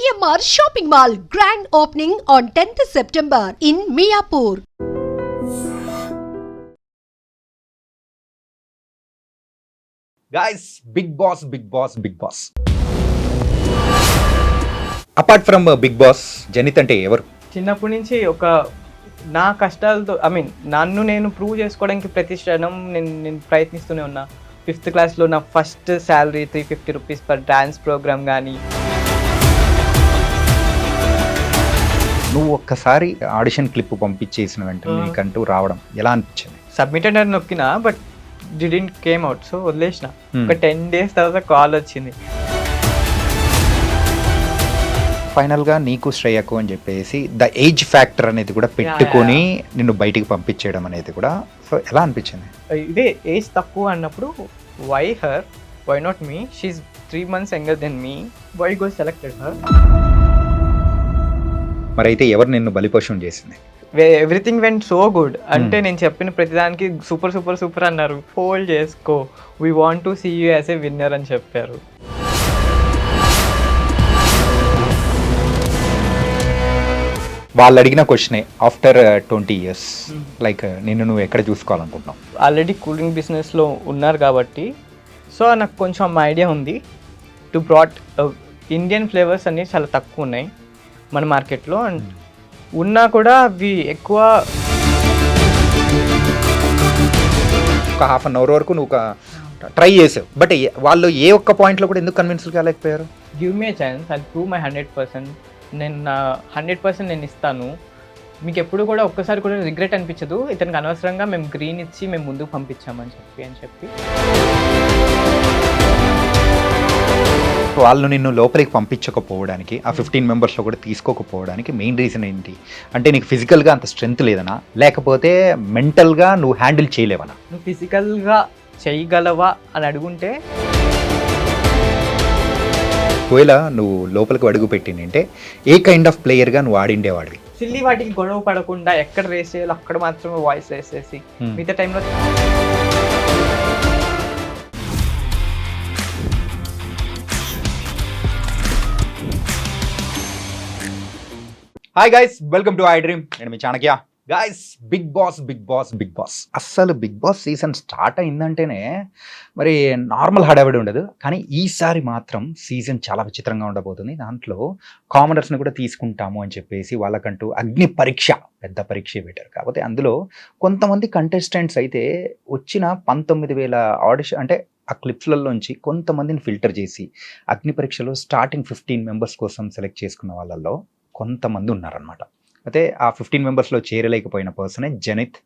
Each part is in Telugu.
GMR Shopping Mall grand opening on 10th September in Miapur. Guys, big boss. Apart from big Boss Janith అంటే ఎవరు? చిన్నప్పటి నుంచి నా కష్టాలతో నన్ను నేను ప్రూవ్ చేసుకోవడానికి ప్రతి క్షణం నేను ప్రయత్నిస్తూనే ఉన్నా. 5th క్లాస్లో నా first salary 350 rupees per dance programme కానీ. నువ్వు ఒక్కసారి ఆడిషన్ క్లిప్ పంపించేసిన వెంటనే నీకంటూ రావడం ఎలా అనిపించింది? సబ్మిటెడ్ అని నొక్కినా but didn't came out, so వదిలేసిన. ఒక 10 days తర్వాత కాల్ వచ్చింది. ఫైనల్గా నీకు శ్రేయకు అని చెప్పేసి ద ఏజ్ ఫ్యాక్టర్ అనేది కూడా పెట్టుకొని నిన్ను బయటికి పంపించేయడం అనేది కూడా సో ఎలా అనిపించింది? ఇదే ఏజ్ తక్కువ అన్నప్పుడు why her, why not me, she 3 months younger than me, why go selected her. మరి అయితే ఎవరు నిన్ను బలిపశువుని చేసింది? Everything went so good. అంటే నేను చెప్పిన ప్రతిదానికి సూపర్ సూపర్ సూపర్ అన్నారు. హోల్డ్ చేసుకో, we want to see you as a winner అని చెప్పారు. వాళ్ళు అడిగిన క్వశ్చనే ఆఫ్టర్ 20 years లైక్ నిన్ను నువ్వు ఎక్కడ చూసుకోవాలనుకుంటున్నావు? ఆల్రెడీ కూలింగ్ బిజినెస్లో ఉన్నారు కాబట్టి సో నాకు కొంచెం ఐడియా ఉంది. టు బ్రాట్ ఇండియన్ ఫ్లేవర్స్ అన్నీ చాలా తక్కువ ఉన్నాయి మన మార్కెట్లో. అండ్ ఉన్నా కూడా అవి ఎక్కువ ఒక హాఫ్ అన్ అవర్ వరకు నువ్వు ట్రై చేసావు, బట్ వాళ్ళు ఏ ఒక్క పాయింట్లో కూడా ఎందుకు కన్విన్స్ కాలేకపోయారు? Give me a chance, I prove my 100%. నేను నా 100% నేను ఇస్తాను. మీకు ఎప్పుడు కూడా ఒక్కసారి కూడా రిగ్రెట్ అనిపించదు ఇతనికి అనవసరంగా మేము గ్రీన్ ఇచ్చి మేము ముందుకు పంపించామని చెప్పి. వాళ్ళు నిన్ను లోపలికి పంపించకపోవడానికి, ఆ 15 మెంబర్స్లో కూడా తీసుకోకపోవడానికి మెయిన్ రీజన్ ఏంటి? అంటే నీకు ఫిజికల్గా అంత స్ట్రెంగ్త్ లేదనా, లేకపోతే మెంటల్గా నువ్వు హ్యాండిల్ చేయలేవనా? నువ్వు ఫిజికల్గా చేయగలవా అని అడుగుంటే, ఒకవేళ నువ్వు లోపలికి అడుగు పెట్టిందంటే ఏ కైండ్ ఆఫ్ ప్లేయర్గా నువ్వు ఆడిండేవాడివి? సిల్లీ వాటికి గొడవ పడకుండా ఎక్కడ రేస్ చేయాలో అక్కడ మాత్రమే వాయిస్ రేస్ చేసి మిగతా టైంలో hi guys, welcome to I dream. నేను మీ చాణక్య. గైస్, బిగ్ బాస్ అస్సలు బిగ్ బాస్ సీజన్ స్టార్ట్ అయిందంటేనే మరి నార్మల్ హడావిడి ఉండదు, కానీ ఈసారి మాత్రం సీజన్ చాలా విచిత్రంగా ఉండబోతుంది. దాంట్లో కామనర్స్ని కూడా తీసుకుంటాము అని చెప్పేసి వాళ్ళకంటూ అగ్ని పరీక్ష, పెద్ద పరీక్ష పెట్టారు. కాకపోతే అందులో కొంతమంది కంటెస్టెంట్స్ అయితే వచ్చిన 19,000 ఆడిషన్ అంటే ఆ క్లిప్స్లలోంచి కొంతమందిని ఫిల్టర్ చేసి అగ్ని పరీక్షలో స్టార్టింగ్ 15 మెంబర్స్ కోసం సెలెక్ట్ చేసుకున్న వాళ్ళల్లో కొంతమంది ఉన్నారనమాట. అయితే ఆ 15 మెంబర్స్లో చేరలేకపోయిన పర్సనే జనిత్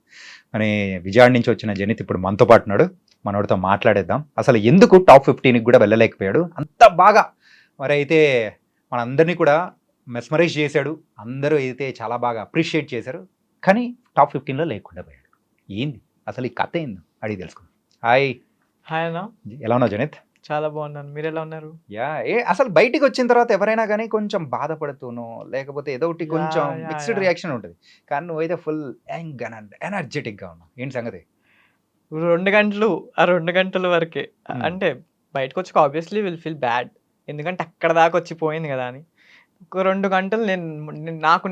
అనే విజయవాడ నుంచి వచ్చిన జనిత్ ఇప్పుడు మనతో పాటు ఉన్నాడు. మనోడితో మాట్లాడేద్దాం, అసలు ఎందుకు టాప్ 15కి కూడా వెళ్ళలేకపోయాడు అంత బాగా. మరి అయితే మనందరినీ కూడా మెస్మరైజ్ చేశాడు, అందరూ అయితే చాలా బాగా అప్రిషియేట్ చేశారు, కానీ టాప్ 15లో లేకుండా పోయాడు. ఏంది అసలు ఈ కథ ఏందో అడిగి తెలుసుకుందాం. హాయ్ అన్న, ఎలా ఉన్నావు జనిత్? చాలా బాగున్నాను, మీరు ఎలా ఉన్నారు? అసలు బయటికి వచ్చిన తర్వాత ఎవరైనా కానీ కొంచెం బాధపడుతూనో లేకపోతే ఏదో ఒకటి కొంచెం మిక్స్డ్ రియాక్షన్ ఉంటుంది, కానీ నువ్వైతే ఫుల్ యాంగ్ ఎనర్జెటిక్గా ఉన్నావు. ఏంటి సంగతి? 2 గంటలు, ఆ 2 గంటల వరకే అంటే బయటకు వచ్చి ఆబ్వియస్లీ విల్ ఫీల్ బ్యాడ్, ఎందుకంటే అక్కడ దాకా వచ్చిపోయింది కదా అని. ఒక 2 గంటలు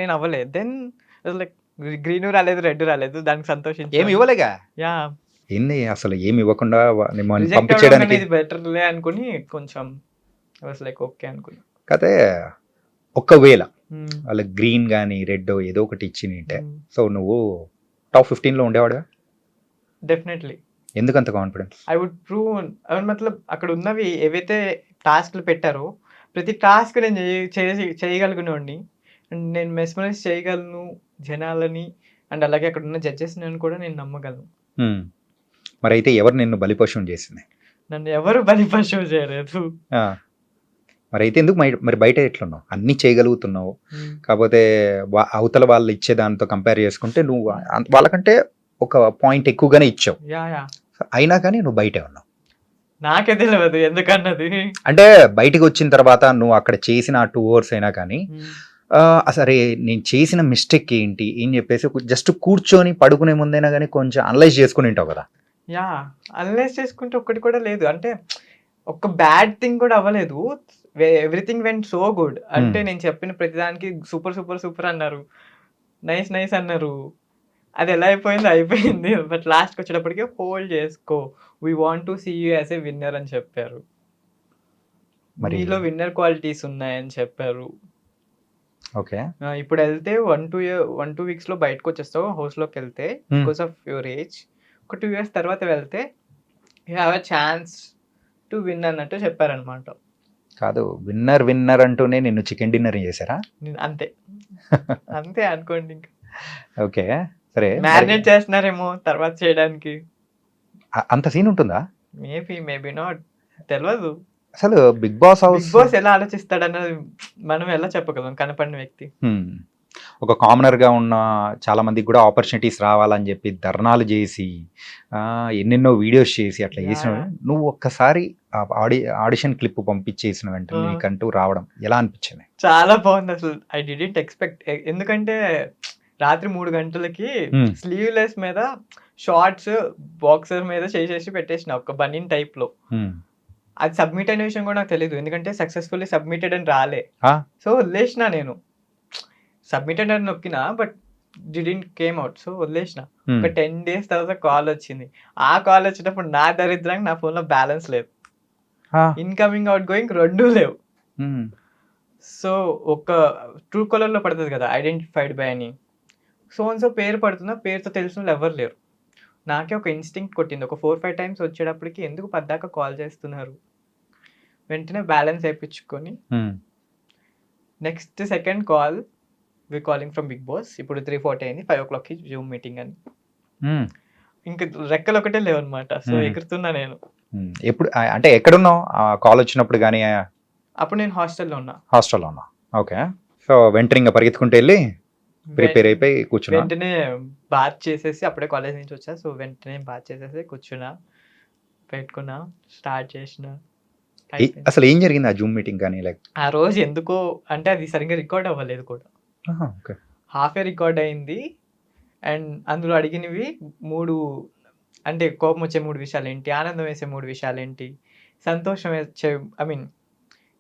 నేను అవ్వలేదు. దెన్ లైక్ గ్రీన్ రాలేదు, రెడ్ రాలేదు, దానికి సంతోషించి ఏమి ఇవ్వలేగా. ఏంది అసలు ఏమి ఇవ్వకుండా పంపించడానికి బెటర్లే అనుకుని కొంచెం లైక్ ఓకే అనుకున్నా. కాకపోతే ఒకవేళ వాళ్ళ గ్రీన్ కానీ రెడ్ ఏదో ఒకటి ఇచ్చినంటే సో నువ్వు టాప్ 15లో ఉండేవాడుగా? డెఫినెట్లీ. ఎందుకంత కాన్ఫిడెన్స్? ఐ వుడ్ ప్రూవ్ మతలబ్ అక్కడ ఉన్నవి ఏవైతే టాస్క్లు పెట్టారో ప్రతి టాస్క్ నేను చేయగలిగినోడిని, అండ్ నేను మెస్మరైజ్ చేయగలను జనాలని, అండ్ అలాగే అక్కడ ఉన్న జడ్జెస్ కూడా నేను నమ్మగలను. మరి అయితే ఎవరు నిన్ను బలిపశువుని చేసింది? నన్ను ఎవరు బలిపశువు చేయలేదు. మరి అయితే ఎందుకు మరి బయట ఎట్లున్నావు? అన్నీ చేయగలుగుతున్నావు, కాకపోతే అవతల వాళ్ళు ఇచ్చే దాంతో కంపేర్ చేసుకుంటే నువ్వు వాళ్ళకంటే ఒక పాయింట్ ఎక్కువగానే ఇచ్చావు, అయినా కానీ నువ్వు బయటే ఉన్నావు. నాకే తెలియదు ఎందుకన్నది. అంటే బయటకు వచ్చిన తర్వాత నువ్వు అక్కడ చేసిన 2 hours అయినా కానీ సరే నేను చేసిన మిస్టేక్ ఏంటి ఏం చెప్పేసి జస్ట్ కూర్చొని పడుకునే ముందైనా కానీ కొంచెం అనలైజ్ చేసుకుని ఉంటావు కదా? అనలైజ్ చేసుకుంటే ఒక్కటి కూడా లేదు, అంటే ఒక బ్యాడ్ థింగ్ కూడా అవ్వలేదు. Everything went so good. అంటే నేను చెప్పిన ప్రతిదానికి సూపర్, సూపర్, సూపర్ అన్నారు. నైస్, నైస్ అన్నారు. అది ఎలా అయిపోయిందో అయిపోయింది. బట్ లాస్ట్‌కొచ్చేటప్పటికి హోల్డ్ చేసుకో. We want to see you as a winner అని చెప్పారు. మరి మీలో విన్నర్ క్వాలిటీస్ ఉన్నాయని చెప్పారు. ఓకే. ఇప్పుడెళ్తే 1, 2 వీక్స్‌లో బయటకొచ్చేస్తావు హౌస్‌లోకెళ్తే బికాస్ ఆఫ్ యువర్ ఏజ్. ఒక 2 ఇయర్స్ తర్వాత వెళ్తే you have a chance to win అన్నట్టు చెప్పారనమాట. కాదు, విన్నర్ అంటూనే నిన్ను చికెన్ డిన్నర్ చేశారా? అంతే. అంతే అనుకోండి ఇంక. ఓకే. సరే. మ్యారినేట్ చేస్తున్నారేమో తర్వాత చేయడానికి. అంత సీన్ ఉంటుందా? Maybe not. తెలవదు. అసలు బిగ్ బాస్ హౌస్ బిగ్ బాస్ ఎలా ఆలోచిస్తాడన్నది మనం ఎలా చెప్పగలం కనపడిన వ్యక్తి. ఒక కామనర్గా ఉన్న చాలా మందికి కూడా ఆపర్చునిటీస్ రావాలని చెప్పి ధర్నాలు చేసి ఎన్నెన్నో వీడియోస్ చేసి అట్లా చేసిన నువ్వు ఒక్కసారి ఆడిషన్ క్లిప్ పంపించేసిన వెంటనే నీకంటూ రావడం ఎలా అనిపించింది? చాలా బాగుంది అసలు. I didn't expect. ఎందుకంటే రాత్రి 3 గంటలకి స్లీవ్లెస్ మీద షార్ట్స్ బాక్సర్ మీద చేసేసి పెట్టేసిన ఒక బనీన్ టైప్ లో. అది సబ్మిట్ అయిన విషయం కూడా నాకు తెలియదు. ఎందుకంటే సక్సెస్ఫుల్లీ సబ్మిటెడ్ అని రాలే. సో వదిలేసిన నేను. సబ్మిటెడ్ అని నొక్కినా but didn't came out. So వదిలేసిన. ఒక 10 days తర్వాత కాల్ వచ్చింది. ఆ కాల్ వచ్చినప్పుడు నా దరిద్రానికి నా ఫోన్ లో బ్యాలెన్స్ లేదు. ఇన్కమింగ్ అవుట్ గోయింగ్ 2 లేవు. సో ఒక ట్రూ కాలర్ లో పడుతుంది కదా ఐడెంటిఫైడ్ బై అని. సో పేరు పడుతున్నా, పేరుతో తెలిసిన వాళ్ళు ఎవరు లేరు. నాకే ఒక ఇన్స్టింక్ట్ కొట్టింది. ఒక 4-5 times వచ్చేటప్పటికి ఎందుకు పద్దాక కాల్ చేస్తున్నారు. వెంటనే బ్యాలెన్స్ వేయించుకొని next second call we calling from big Boss. ఇప్పుడు 3:40 అయింది. 5 o'clockకి జూమ్ మీటింగ్ అని. ఇంకా రెక్కలు ఒకటే లేవన్నమాట. సో ఎగురుతున్నా నేను. ఎప్పుడు అంటే ఎక్కడున్నావు కాల్ వచ్చినప్పుడు? కానీ అప్పుడు నేను హాస్టల్లో ఉన్నా. ఓకే. సో వెంటనే ఇంకా పరిగెత్తుకుంటూ వెళ్ళి ప్రిపేర్ అయిపోయి కూర్చున్నా. వెంటనే బాత్ చేసేసి, అప్పుడే కాలేజ్ నుంచి వచ్చా. సో వెంటనే బాత్ చేసేసి కూర్చున్నా, పెట్టుకున్నా, స్టార్ట్ చేసిన. అసలు ఏం జరిగింది ఆ జూమ్ మీటింగ్? కానీ లైక్ ఆ రోజు ఎందుకో అంటే అది సరిగ్గా రికార్డ్ అవ్వలేదు కూడా. హాఫ్ ఏ రికార్డ్ అయింది. అండ్ అందులో అడిగినవి 3 అంటే కోపం వచ్చే 3 విషయాలు ఏంటి, ఆనందం వేసే 3 విషయాలు ఏంటి, సంతోషం వచ్చే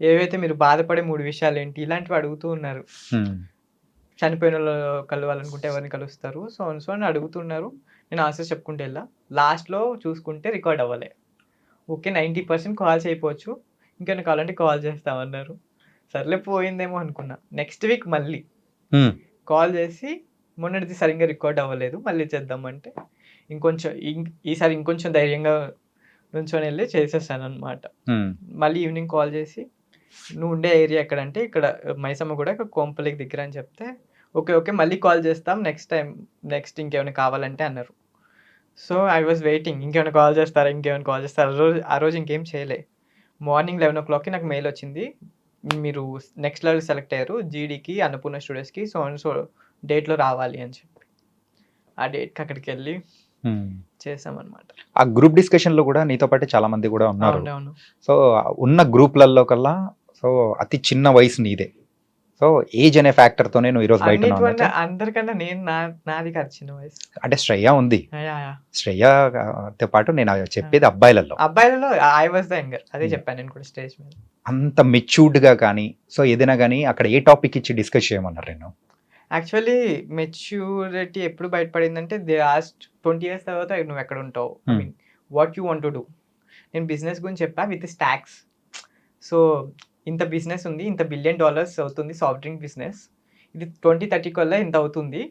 ఏవైతే మీరు బాధపడే 3 విషయాలు ఏంటి, ఇలాంటివి అడుగుతూ ఉన్నారు. చనిపోయిన వాళ్ళు కలవాలనుకుంటే ఎవరిని కలుస్తారు, సో అని అడుగుతున్నారు. నేను ఆన్సర్స్ చెప్పుకుంటూ వెళ్ళా. లాస్ట్లో చూసుకుంటే రికార్డ్ అవ్వలే. ఓకే 90% కాల్స్ అయిపోవచ్చు, ఇంకేమైనా కావాలంటే కాల్ చేస్తామన్నారు. సర్లే పోయిందేమో అనుకున్నా. నెక్స్ట్ వీక్ మళ్ళీ కాల్ చేసి మొన్నటిది సరిగ్గా రికార్డ్ అవ్వలేదు, మళ్ళీ చేద్దామంటే ఈసారి ఇంకొంచెం ధైర్యంగా నుంచొని వెళ్ళి చేసేసాను అనమాట. మళ్ళీ ఈవినింగ్ కాల్ చేసి నువ్వు ఉండే ఏరియా ఎక్కడంటే ఇక్కడ మైసమ్మ కూడా కోంపల్లికి దగ్గర అని చెప్తే ఓకే మళ్ళీ కాల్ చేస్తాం నెక్స్ట్ ఇంకేమైనా కావాలంటే అన్నారు. సో ఐ వాజ్ వెయిటింగ్, ఇంకేమైనా కాల్ చేస్తారా. ఆ రోజు ఇంకేం చేయలే. మార్నింగ్ 11 o'clockకి నాకు మెయిల్ వచ్చింది, మీరు నెక్స్ట్ లెవెల్ సెలెక్ట్ అయ్యారు జీడీకి, అన్నపూర్ణ స్టూడియోస్కి, సో డేట్లో రావాలి అని చెప్పి ఆ డేట్కి అక్కడికి వెళ్ళి చేసామన్నమాట. ఆ గ్రూప్ డిస్కషన్ లో కూడా నీతో పాటు చాలా మంది కూడా ఉన్నారు. అవును. సో ఉన్న గ్రూప్లలో కల్లా సో అతి చిన్న వయసు నీదే. సో ఏజ్ అనే ఫ్యాక్టర్ తోనే నువ్వు ఈరోజు బయట ఉన్నావు. అందరికన్నా నేను నాది కాదు చిన్న వయసు. అంటే శ్రేయ ఉంది. శ్రేయతో పాటు నేను చెప్పేది అబ్బాయిలలో ఐ వాజ్ ద యంగర్. అదే చెప్పాను నేను కూడా స్టేజ్ మీద. అంత మెచ్యూర్డ్ గా కానీ సో ఏదైనా కానీ అక్కడ ఏ టాపిక్ ఇచ్చి డిస్కస్ చేయమన్నారు? నేను యాక్చువల్లీ మెచ్యూరిటీ ఎప్పుడు బయటపడిందంటే దే ఆస్క్డ్ 20 years తర్వాత నువ్వు ఎక్కడ ఉంటావు, I mean what you want to do. నేను బిజినెస్ గురించి చెప్పా విత్ స్టాక్స్. సో ఇంత బిజినెస్ ఉంది, ఇంత $1 billion అవుతుంది సాఫ్ట్ డ్రింక్ బిజినెస్, ఇది 2030 కల్లా ఇంత అవుతుంది.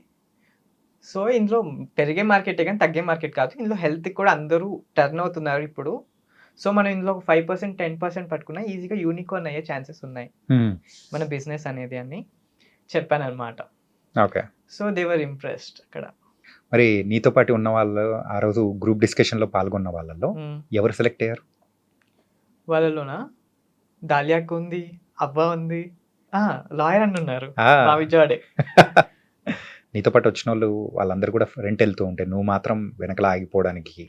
సో ఇందులో పెరిగే మార్కెటే కానీ తగ్గే మార్కెట్ కాదు, ఇందులో హెల్త్ కూడా అందరూ టర్న్ అవుతున్నారు ఇప్పుడు. సో మనం ఇందులో 5% 10% పట్టుకున్నా ఈజీగా యూనికార్న్ అయ్యే ఛాన్సెస్ ఉన్నాయి మన బిజినెస్ అనేది అని చెప్పాను అనమాట. Okay. So they were impressed అక్కడ. మరి నీతో పాటు ఉన్న వాళ్ళు ఆ రోజు గ్రూప్ డిస్కషన్ లో పాల్గొన్న వాళ్ళలో ఎవరు సెలెక్ట్ అయ్యారు? వాళ్ళలోనా దాలియాకు ఉంది, అవ్వ ఉంది, లాయర్ అని ఉన్నారు మా విజయవాడే. నీతో పాటు వచ్చిన వాళ్ళు వాళ్ళందరూ కూడా ఫ్రంట్ వెళ్తూ ఉంటే నువ్వు మాత్రం వెనకలా ఆగిపోవడానికి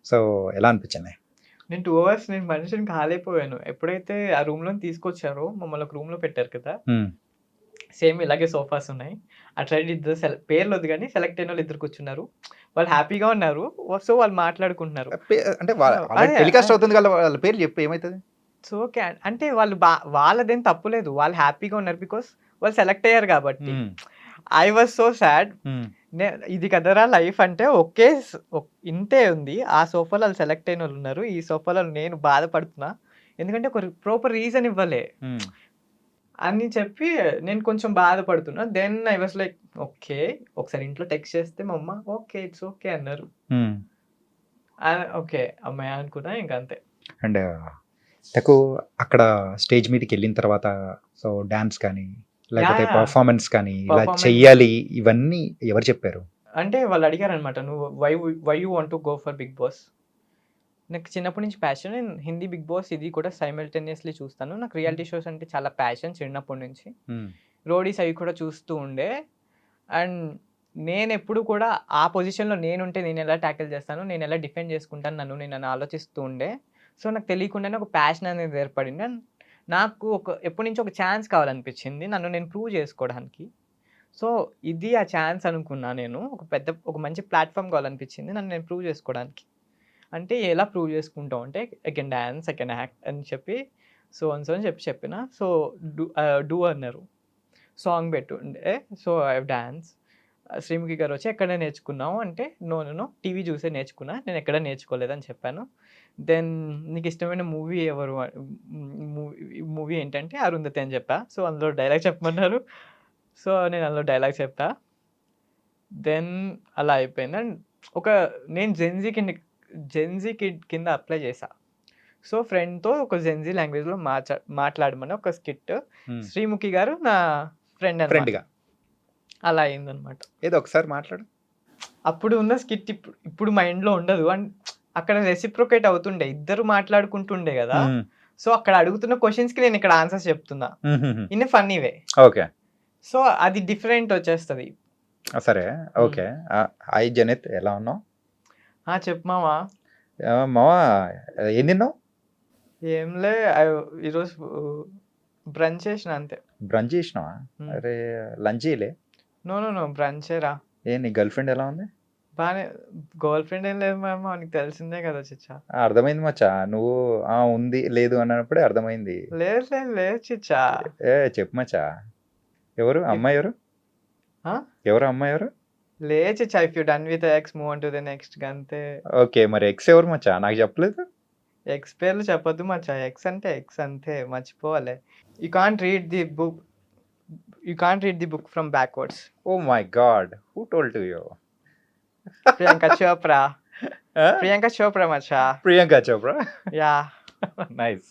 సో ఎలా అనిపించింది? నేను 2 hours నేను మనిషిని కాలేకపోయాను. ఎప్పుడైతే ఆ రూమ్ లో తీసుకొచ్చారో మమ్మల్ని ఒక రూమ్ లో పెట్టారు కదా, సేమ్ ఇలాగే సోఫాస్ ఉన్నాయి. అట్లా ఇద్దరు పేర్లు వద్దు కానీ సెలెక్ట్ అయిన వాళ్ళు 2 కూర్చున్నారు. వాళ్ళు హ్యాపీగా ఉన్నారు. సో వాళ్ళు మాట్లాడుకుంటున్నారు. అంటే టెలికాస్ట్ అవుతుంది కదా, వాళ్ళ పేర్లు చెప్పి ఏమవుతుంది? It's okay. అంటే వాళ్ళదేం తప్పులేదు. వాళ్ళు హ్యాపీగా ఉన్నారు. బికాస్ వాళ్ళు సెలెక్ట్ అయ్యారు కాబట్టి. I was so sad. ఇది కదరా లైఫ్ అంటే ఇంతే ఉంది. ఆ సోఫాలో వాళ్ళు సెలెక్ట్ అయిన వాళ్ళు ఉన్నారు. ఈ సోఫాలో నేను బాధపడుతున్నా. ఎందుకంటే ఒక ప్రాపర్ రీజన్ ఇవ్వలే అని చెప్పి నేను కొంచెం బాధపడుతున్నా. Then I was like okay. ఒకసారి ఇంట్లో టెక్స్ట్ చేస్తే మా అమ్మ ఓకే ఇట్స్ ఓకే అన్నారు. ఓకే అమ్మాయి అనుకున్నా ఇంక అంతే. అండ్ నాకు అక్కడ స్టేజ్ మీదకి వెళ్ళిన తర్వాత సో డాన్స్ కానీ లేకపోతే Yeah. పర్ఫార్మెన్స్ కానీ ఇలా Performance. చెయ్యాలి ఇవన్నీ ఎవరు చెప్పారు? అంటే వాళ్ళు అడిగారనమాట, నువ్వు why you want to go for Bigg Boss. నాకు చిన్నప్పటి నుంచి ప్యాషన్. నేను హిందీ బిగ్ బాస్ ఇది కూడా సైమల్టేనియస్లీ చూస్తాను. నాకు రియాలిటీ షోస్ అంటే చాలా ప్యాషన్ చిన్నప్పటి నుంచి. రోడీస్ అవి కూడా చూస్తూ ఉండే. అండ్ నేను ఎప్పుడు కూడా ఆ పొజిషన్లో నేనుంటే నేను ఎలా ట్యాకిల్ చేస్తాను, నేను ఎలా డిఫెండ్ చేసుకుంటాను నన్ను నేను ఆలోచిస్తూ ఉండే. సో నాకు తెలియకుండానే ఒక ప్యాషన్ అనేది ఏర్పడింది. అండ్ నాకు ఎప్పటి నుంచి ఒక ఛాన్స్ కావాలనిపించింది నన్ను నేను ప్రూవ్ చేసుకోవడానికి. సో ఇది ఆ ఛాన్స్ అనుకున్నా నేను. ఒక మంచి ప్లాట్ఫామ్ కావాలనిపించింది నన్ను నేను ప్రూవ్ చేసుకోవడానికి. అంటే ఎలా ప్రూవ్ చేసుకుంటావు అంటే I can dance, I can act అని చెప్పి సో అని చెప్పిన. సో డూ అన్నారు. సాంగ్ పెట్టుండే. So I dance. శ్రీముఖి గారు వచ్చి ఎక్కడ నేర్చుకున్నావు అంటే నో టీవీ చూసే నేర్చుకున్నా, నేను ఎక్కడ నేర్చుకోలేదని చెప్పాను. దెన్ నీకు ఇష్టమైన మూవీ ఎవరు, మూవీ ఏంటంటే అరుంధతి అని చెప్పా. సో అందులో డైలాగ్ చెప్పమన్నారు. సో నేను అందులో డైలాగ్ చెప్పా. దెన్ అలా అయిపోయింది. అండ్ నేను జెన్జీ కిడ్ కింద అప్లై చేశా. సో ఫ్రెండ్తో ఒక జెన్జీ లాంగ్వేజ్లో మాట్లాడమని ఒక స్కిట్. శ్రీముఖి గారు నా ఫ్రెండ్గా అలా అయిందనమాట. ఏదో ఒకసారి మాట్లాడు. అప్పుడు ఉన్న స్కిట్ ఇప్పుడు మైండ్లో ఉండదు. అండ్ అక్కడ రెసిప్రొకేట్ అవుతుండే, ఇద్దరు మాట్లాడుకుంటుండే కదా. సో అక్కడ అడుగుతున్న క్వశ్చన్స్కి నేను ఇక్కడ ఆన్సర్స్ చెప్తున్నా in funny way. Okay. So అది డిఫరెంట్ వచ్చేస్తుంది. సరే ఓకే. హాయ్ జనిత్, ఎలా ఉన్నావు? చెప్పు మావా. మావా ఏం తిన్నావు? ఏంలే ఈరోజు బ్రంచ్ చేసిన అంతే. బ్రంచ్ చేసినావా? అరే లంచ్ చేయలే? నో బ్రంచేరా. నీ గర్ల్ ఫ్రెండ్ ఎలా ఉంది? బానే. గర్ల్ ఫ్రెండ్ ఏం లేదు మామ, నీకు తెలిసిందే కదా చిచ్చా. అర్థమైంది మచ్చా, నువ్వు ఉంది లేదు అన్నప్పుడే అర్థమైంది. లేదు చిచ్చా. చెప్పు మచ్చా, ఎవరు అమ్మాయి? ఎవరు అమ్మాయి? ఎవరు? లే చిచ్చా, if you done with ex move on to the next అంతే. ఓకే, మరి ఎక్స్ ఎవరు మచ్చా? నాకు చెప్పలేదు. ఎక్స్ పేర్లు చెప్పొద్దు మచ్చా. ఎక్స్ అంటే ఎక్స్ అంతే, మర్చిపోవాలి. You can't read the book from backwards. Oh my God, who told to you? Priyanka Chopra. Priyanka Chopra మచ్చా. ప్రియాంక చోప్రా? యా. నైస్.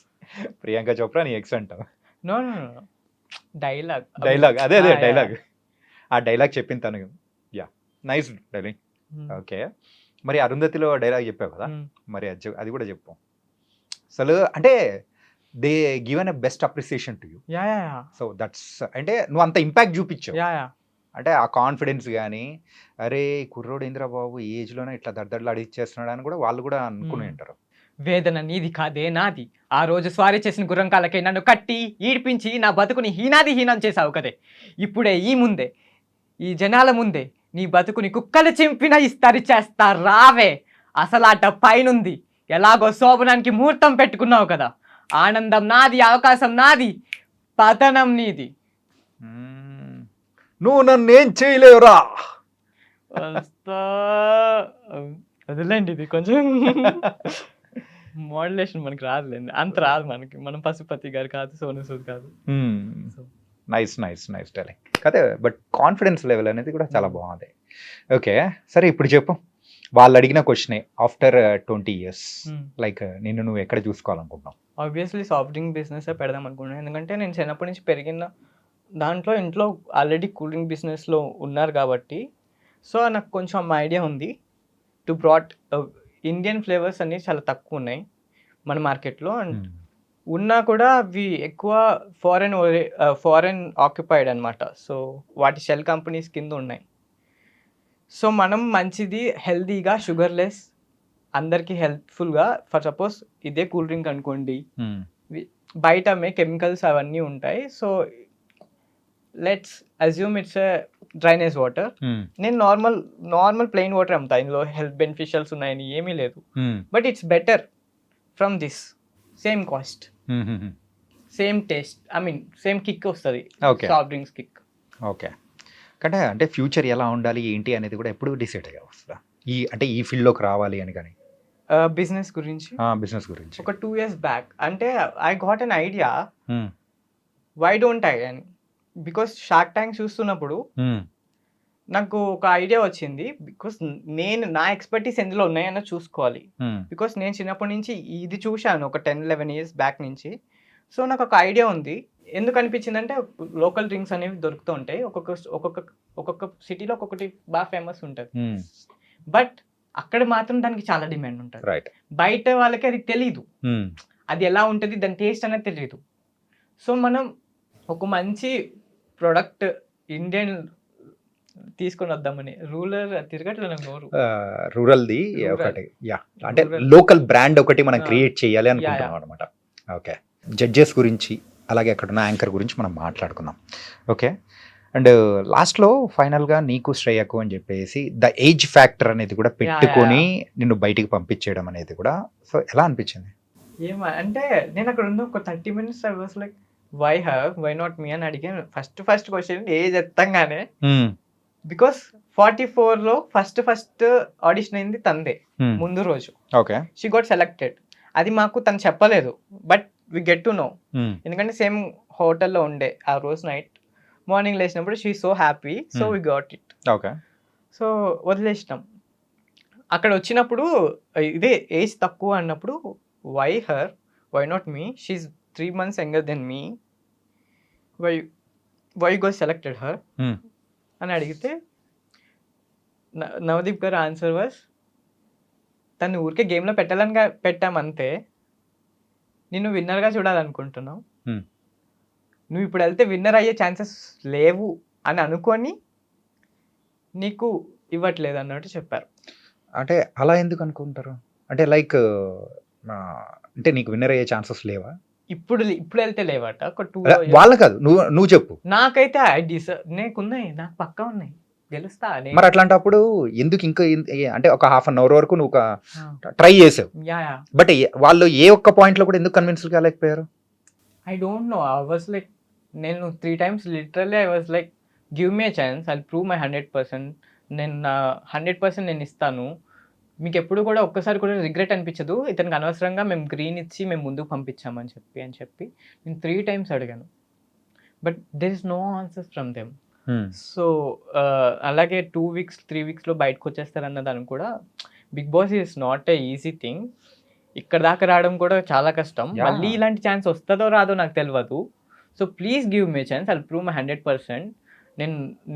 ప్రియాంక చోప్రా నీ ఎక్స్ అంటావు? నో డైలాగ్ అదే డైలాగ్. ఆ డైలాగ్ చెప్పిన తను. Yeah, nice dialogue. ఓకే, మరి అరుంధతిలో డైలాగ్ చెప్పావు కదా, మరి అది కూడా చెప్పు. అసలు అంటే they given a best appreciation to you. So that's అంటే నువ్వు అంత ఇంపాక్ట్ చూపించావు. అంటే ఆ కాన్ఫిడెన్స్ కానీ, అరే కుర్రోడు ఇంద్రా బాబు ఈ ఏజ్లోనే ఇట్లా దడ్దడ్లు అడిగిచ్చేస్తున్నాడు అని కూడా వాళ్ళు కూడా అనుకుని ఉంటారు. వేదన నీది కాదే నాది, ఆ రోజు స్వారీ చేసిన గుర్రం కాలకే నన్ను కట్టి ఈడ్పించి నా బతుకుని హీనం చేసావు కదే. ఇప్పుడే ఈ జనాల ముందే నీ బతుకుని కుక్కలు చింపిన ఇస్తరి చేస్తా రావే. అసలాట పైనుంది, ఎలాగో శోభనానికి ముహూర్తం పెట్టుకున్నావు కదా. ఆనందం నాది, అవకాశం నాది, పతనం నీది. నువ్వు నన్ను ఏం చేయలేవురా. వదిలేండి, ఇది కొంచెం మోడ్యులేషన్ మనకి రాదులేండి, అంత రాదు మనకి. మనం పశుపతి గారు కాదు, సోను సూద్ కాదు. నైస్ టెలింగ్ కదే, బట్ కాన్ఫిడెన్స్ లెవెల్ అనేది కూడా చాలా బాగుంది. ఓకే, సరే ఇప్పుడు చెప్పు. వాళ్ళు అడిగిన క్వశ్చనే, ఆఫ్టర్ 20 years లైక్ నిన్ను నువ్వు ఎక్కడ చూసుకోవాలనుకుంటున్నావు? ఆబ్వియస్లీ సాఫ్ట్ డ్రింక్ బిజినెస్ పెడదాం అనుకున్నాను. ఎందుకంటే నేను చిన్నప్పటి నుంచి పెరిగిన దాంట్లో ఇంట్లో ఆల్రెడీ కూల్ డ్రింక్ బిజినెస్లో ఉన్నారు కాబట్టి. సో నాకు కొంచెం ఐడియా ఉంది. టు బ్రాట్ ఇండియన్ ఫ్లేవర్స్ అన్నీ చాలా తక్కువ ఉన్నాయి మన మార్కెట్లో. అండ్ ఉన్నా కూడా అవి ఎక్కువ ఫారెన్ ఆక్యుపైడ్ అనమాట. సో వాటి షెల్ కంపెనీస్ కింద ఉన్నాయి. సో మనం మంచిది, హెల్దీగా, షుగర్లెస్, అందరికీ హెల్ప్ఫుల్గా, ఫర్ సపోజ్ ఇదే కూల్ డ్రింక్ అనుకోండి, బయట కెమికల్స్ అవన్నీ ఉంటాయి. So let's assume it's drainage water. నేను నార్మల్ ప్లెయిన్ వాటర్ అమ్ముతా, ఇందులో హెల్త్ బెనిఫిషియల్స్ ఉన్నాయని ఏమీ లేదు. But it's better from this same cost. Same taste, I mean same kick వస్తుంది, okay soft drinks kick. Okay అంటే ఫ్యూచర్ ఎలా ఉండాలి ఏంటి అనేది కూడా ఎప్పుడు డిసైడ్ అయ్యా వస్తుందా అంటే ఈ ఫీల్డ్లోకి రావాలి అని కానీ బిజినెస్ గురించి బిజినెస్ గురించి ఒక 2 years బ్యాక్ అంటే I got an idea, Hmm. Why don't I అని. బికాస్ షార్క్ ట్యాంక్ చూస్తున్నప్పుడు Hmm. నాకు ఒక ఐడియా వచ్చింది. బికాస్ నా ఎక్స్పర్టీస్ ఎందులో ఉన్నాయన్న చూసుకోవాలి. Hmm. బికాస్ నేను చిన్నప్పటి నుంచి ఇది చూశాను ఒక 10-11 years బ్యాక్ నుంచి. సో నాకు ఒక ఐడియా ఉంది. ఎందుకు అనిపించిందంటే లోకల్ డ్రింక్స్ అనేవి దొరుకుతూ ఉంటాయి, ఒక్కొక్క సిటీలో ఒక్కొక్కటి బాగా ఫేమస్ ఉంటుంది. Hmm. బట్ అక్కడ మాత్రం దానికి చాలా డిమాండ్ ఉంటుంది. రైట్ బయట వాళ్ళకి అది తెలీదు, Hmm. అది ఎలా ఉంటుంది, దాని టేస్ట్ అనేది తెలియదు. సో మనం ఒక మంచి ప్రొడక్ట్ ఇండియన్ తీసుకొని వద్దామని రూరల్ తిరగట్లే నాకు నోరు. రూరల్ది Rural. ఒకటి యా అంటే Rural. లోకల్ బ్రాండ్ ఒకటి మనం Ah. క్రియేట్ చేయాలి Yeah, అనుకుంటున్నాం yeah. అనమాట. ఓకే జడ్జెస్ గురించి అలాగే అక్కడ ఉన్న యాంకర్ గురించి మనం మాట్లాడుకుందాం. ఓకే అండ్ లాస్ట్లో ఫైనల్గా నీకు శ్రేయకు అని చెప్పేసి ద ఏజ్ ఫ్యాక్టర్ అనేది కూడా పెట్టుకొని నిన్ను బయటికి పంపించేయడం అనేది కూడా సో ఎలా అనిపించింది? అంటే నేను అక్కడ ఉన్న ఒక 30 minutes I was like why not me అని అడిగాను. ఫస్ట్ క్వశ్చన్ ఏజ్ ఎత్తంగానే, బికాస్ 44లో ఫస్ట్ ఆడిషన్ అయింది తందే ముందు రోజు. Okay she got selected. అది మాకు తను చెప్పలేదు, but we get to know. ఎందుకంటే సేమ్ హోటల్లో ఉండే ఆ రోజు నైట్. మార్నింగ్ లేచినప్పుడు she so happy, so we got it. Okay so వదిలేసినాం. అక్కడ వచ్చినప్పుడు ఇదే ఏజ్ తక్కువ అన్నప్పుడు why her, why not me, she 3 months younger than me, why go selected her అని అడిగితే నవదీప్ గారు ఆన్సర్ వాస్, తను ఊరికే గేమ్లో పెట్టామంతే, నిన్ను విన్నర్గా చూడాలనుకుంటున్నావు, నువ్వు ఇప్పుడు వెళ్తే విన్నర్ అయ్యే ఛాన్సెస్ లేవు అని అనుకొని నీకు ఇవ్వట్లేదు అన్నట్టు చెప్పారు. అంటే అలా ఎందుకు అనుకుంటారు? అంటే లైక్ అంటే నీకు విన్నర్ అయ్యే ఛాన్సెస్ లేవా? ఇప్పుడు వెళ్తే లేవట. ఒక 2 వాళ్ళ కాదు, నువ్వు చెప్పు. నాకైతే నాకున్నాయి, నాకు పక్కా ఉన్నాయి, గెలుస్తా. మరి అట్లాంటప్పుడు ఎందుకు ఇంకా అంటే ఒక హాఫ్ అన్ అవర్ వరకు నువ్వు ట్రై చేసావు, బట్ వాళ్ళు ఏ ఒక్క పాయింట్ లో కూడా ఎందుకు కన్విన్స్ కాలేకపోయారు? I don't know. I was like, నేను 3 times literally I was like give me a chance, I prove my 100%. నేను నా 100% నేను ఇస్తాను. మీకు ఎప్పుడు కూడా ఒక్కసారి కూడా రిగ్రెట్ అనిపించదు, ఇతనికి అనవసరంగా మేము గ్రీన్ ఇచ్చి మేము ముందుకు పంపించామని చెప్పి నేను 3 times అడిగాను. But there is no answers from them. So అలాగే 2 weeks 3 weeksలో బయటకు వచ్చేస్తారన్న దానికి కూడా Bigg Boss is not a easy thing. ఇక్కడ దాకా రావడం కూడా చాలా కష్టం. మళ్ళీ ఇలాంటి ఛాన్స్ వస్తుందో రాదో నాకు తెలియదు. So please give me chance, I prove my 100%.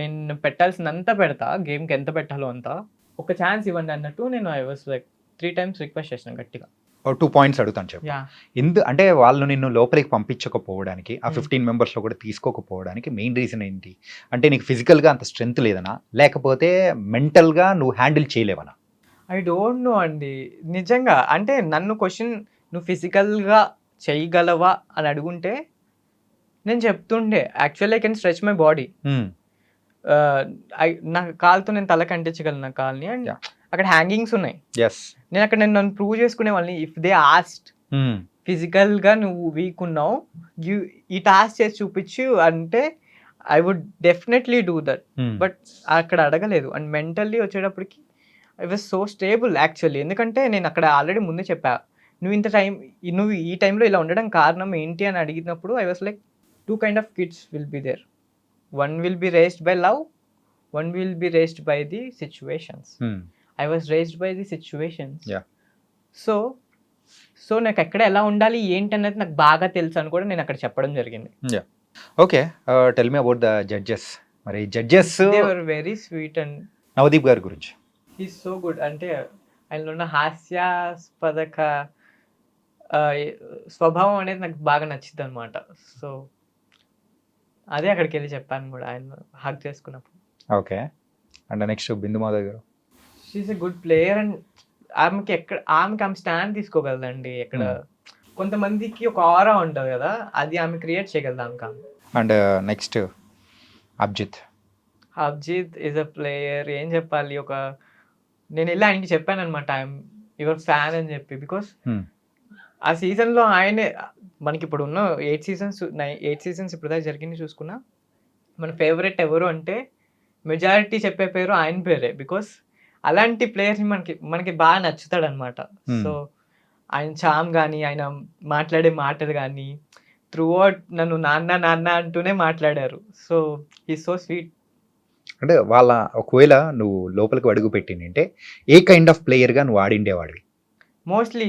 నేను పెట్టాల్సినంత పెడతా, గేమ్కి ఎంత పెట్టాలో అంత, ఒక ఛాన్స్ ఇవ్వండి అన్నట్టు నేను I was like 3 times request చేసిన గట్టిగా. 2 points అడుగుతాను చెప్పు. అంటే వాళ్ళు నిన్ను లోపలికి పంపించకపోవడానికి, ఆ 15 members లో కూడా తీసుకోకపోవడానికి మెయిన్ రీజన్ ఏంటి? అంటే నీకు ఫిజికల్గా అంత స్ట్రెంగ్త్ లేదనా, లేకపోతే మెంటల్గా నువ్వు హ్యాండిల్ చేయలేవనా? ఐ డోంట్ నో అండి నిజంగా. అంటే నన్ను క్వశ్చన్ నువ్వు ఫిజికల్గా చేయగలవా అని అడుగుంటే నేను చెప్తుండే actually I can stretch my body. నా కాలుతో నేను తలకి అంటించగలను నా కాల్ని. అండ్ అక్కడ హ్యాంగింగ్స్ ఉన్నాయి. నేను అక్కడ నన్ను ప్రూవ్ చేసుకునే వాళ్ళని. ఇఫ్ దే ఆస్ట్ ఫిజికల్గా నువ్వు వీక్ ఉన్నావు, ఈ టాస్క్ చేసి చూపించు అంటే I would definitely do that. But అక్కడ అడగలేదు. అండ్ మెంటల్లీ వచ్చేటప్పటికి I was so stable actually. ఎందుకంటే నేను అక్కడ ఆల్రెడీ ముందే చెప్పా, నువ్వు ఈ టైంలో ఇలా ఉండడం కారణం ఏంటి అని అడిగినప్పుడు I was like 2 kind of kids will be there. One will be raised by love, one will be raised by the situations. I was raised by the situations. So నాకు ఎక్కడ ఎలా ఉండాలి ఏంటి అన్నది నాకు బాగా తెలుసు అని కూడా నేను అక్కడ చెప్పడం జరిగింది. Okay tell me about the judges. మరి judges they were very sweet. And Navdeep గారి గురించి హీస్ సో గుడ్. అంటే ఆయనలో ఉన్న హాస్యాస్పదక స్వభావం అనేది నాకు బాగా నచ్చింది అనమాట. సో అదే అక్కడికి వెళ్ళి చెప్పాను కూడా ఆయన హగ్ చేసుకున్నప్పుడు. Okay and next Bindu Madhav గారు. She's a good player. And ఆమెకి ఆమె స్టాండ్ తీసుకోగలదండి. ఎక్కడ కొంతమందికి ఒక ఆరా ఉంటుంది కదా, అది ఆమె క్రియేట్ చేయగలదు ఆమె. And next Abhijeet is a player. ఏం చెప్పాలి, నేను వెళ్ళి ఆయనకి చెప్పాను అనమాట ఐఎమ్ యువర్ ఫ్యాన్ అని చెప్పి. బికాస్ ఆ సీజన్‌లో ఆయనే మనకిప్పుడు ఉన్న 8 సీజన్స్ ఇప్పటిదాకా జరిగింది చూసుకున్నా, మన ఫేవరెట్ ఎవరు అంటే మెజారిటీ చెప్పే పేరు ఆయన పేరే. బికాస్ అలాంటి ప్లేయర్‌ని మనకి బాగా నచ్చుతాడనమాట. హ్మ్. సో, ఆయన చార్మ్ గాని, ఆయన మాట్లాడే మాటలు గాని, త్రూ ఔట్ నన్ను నాన్న, నాన్న అంటూనే మాట్లాడారు. So, he is so sweet. అంటే ఒకవేళ నువ్వు లోపలికి అడుగు పెట్టిందంటే ఏ కైండ్ ఆఫ్ ప్లేయర్‌గా నువ్వు ఆడిండేవాడివి? మోస్ట్‌లీ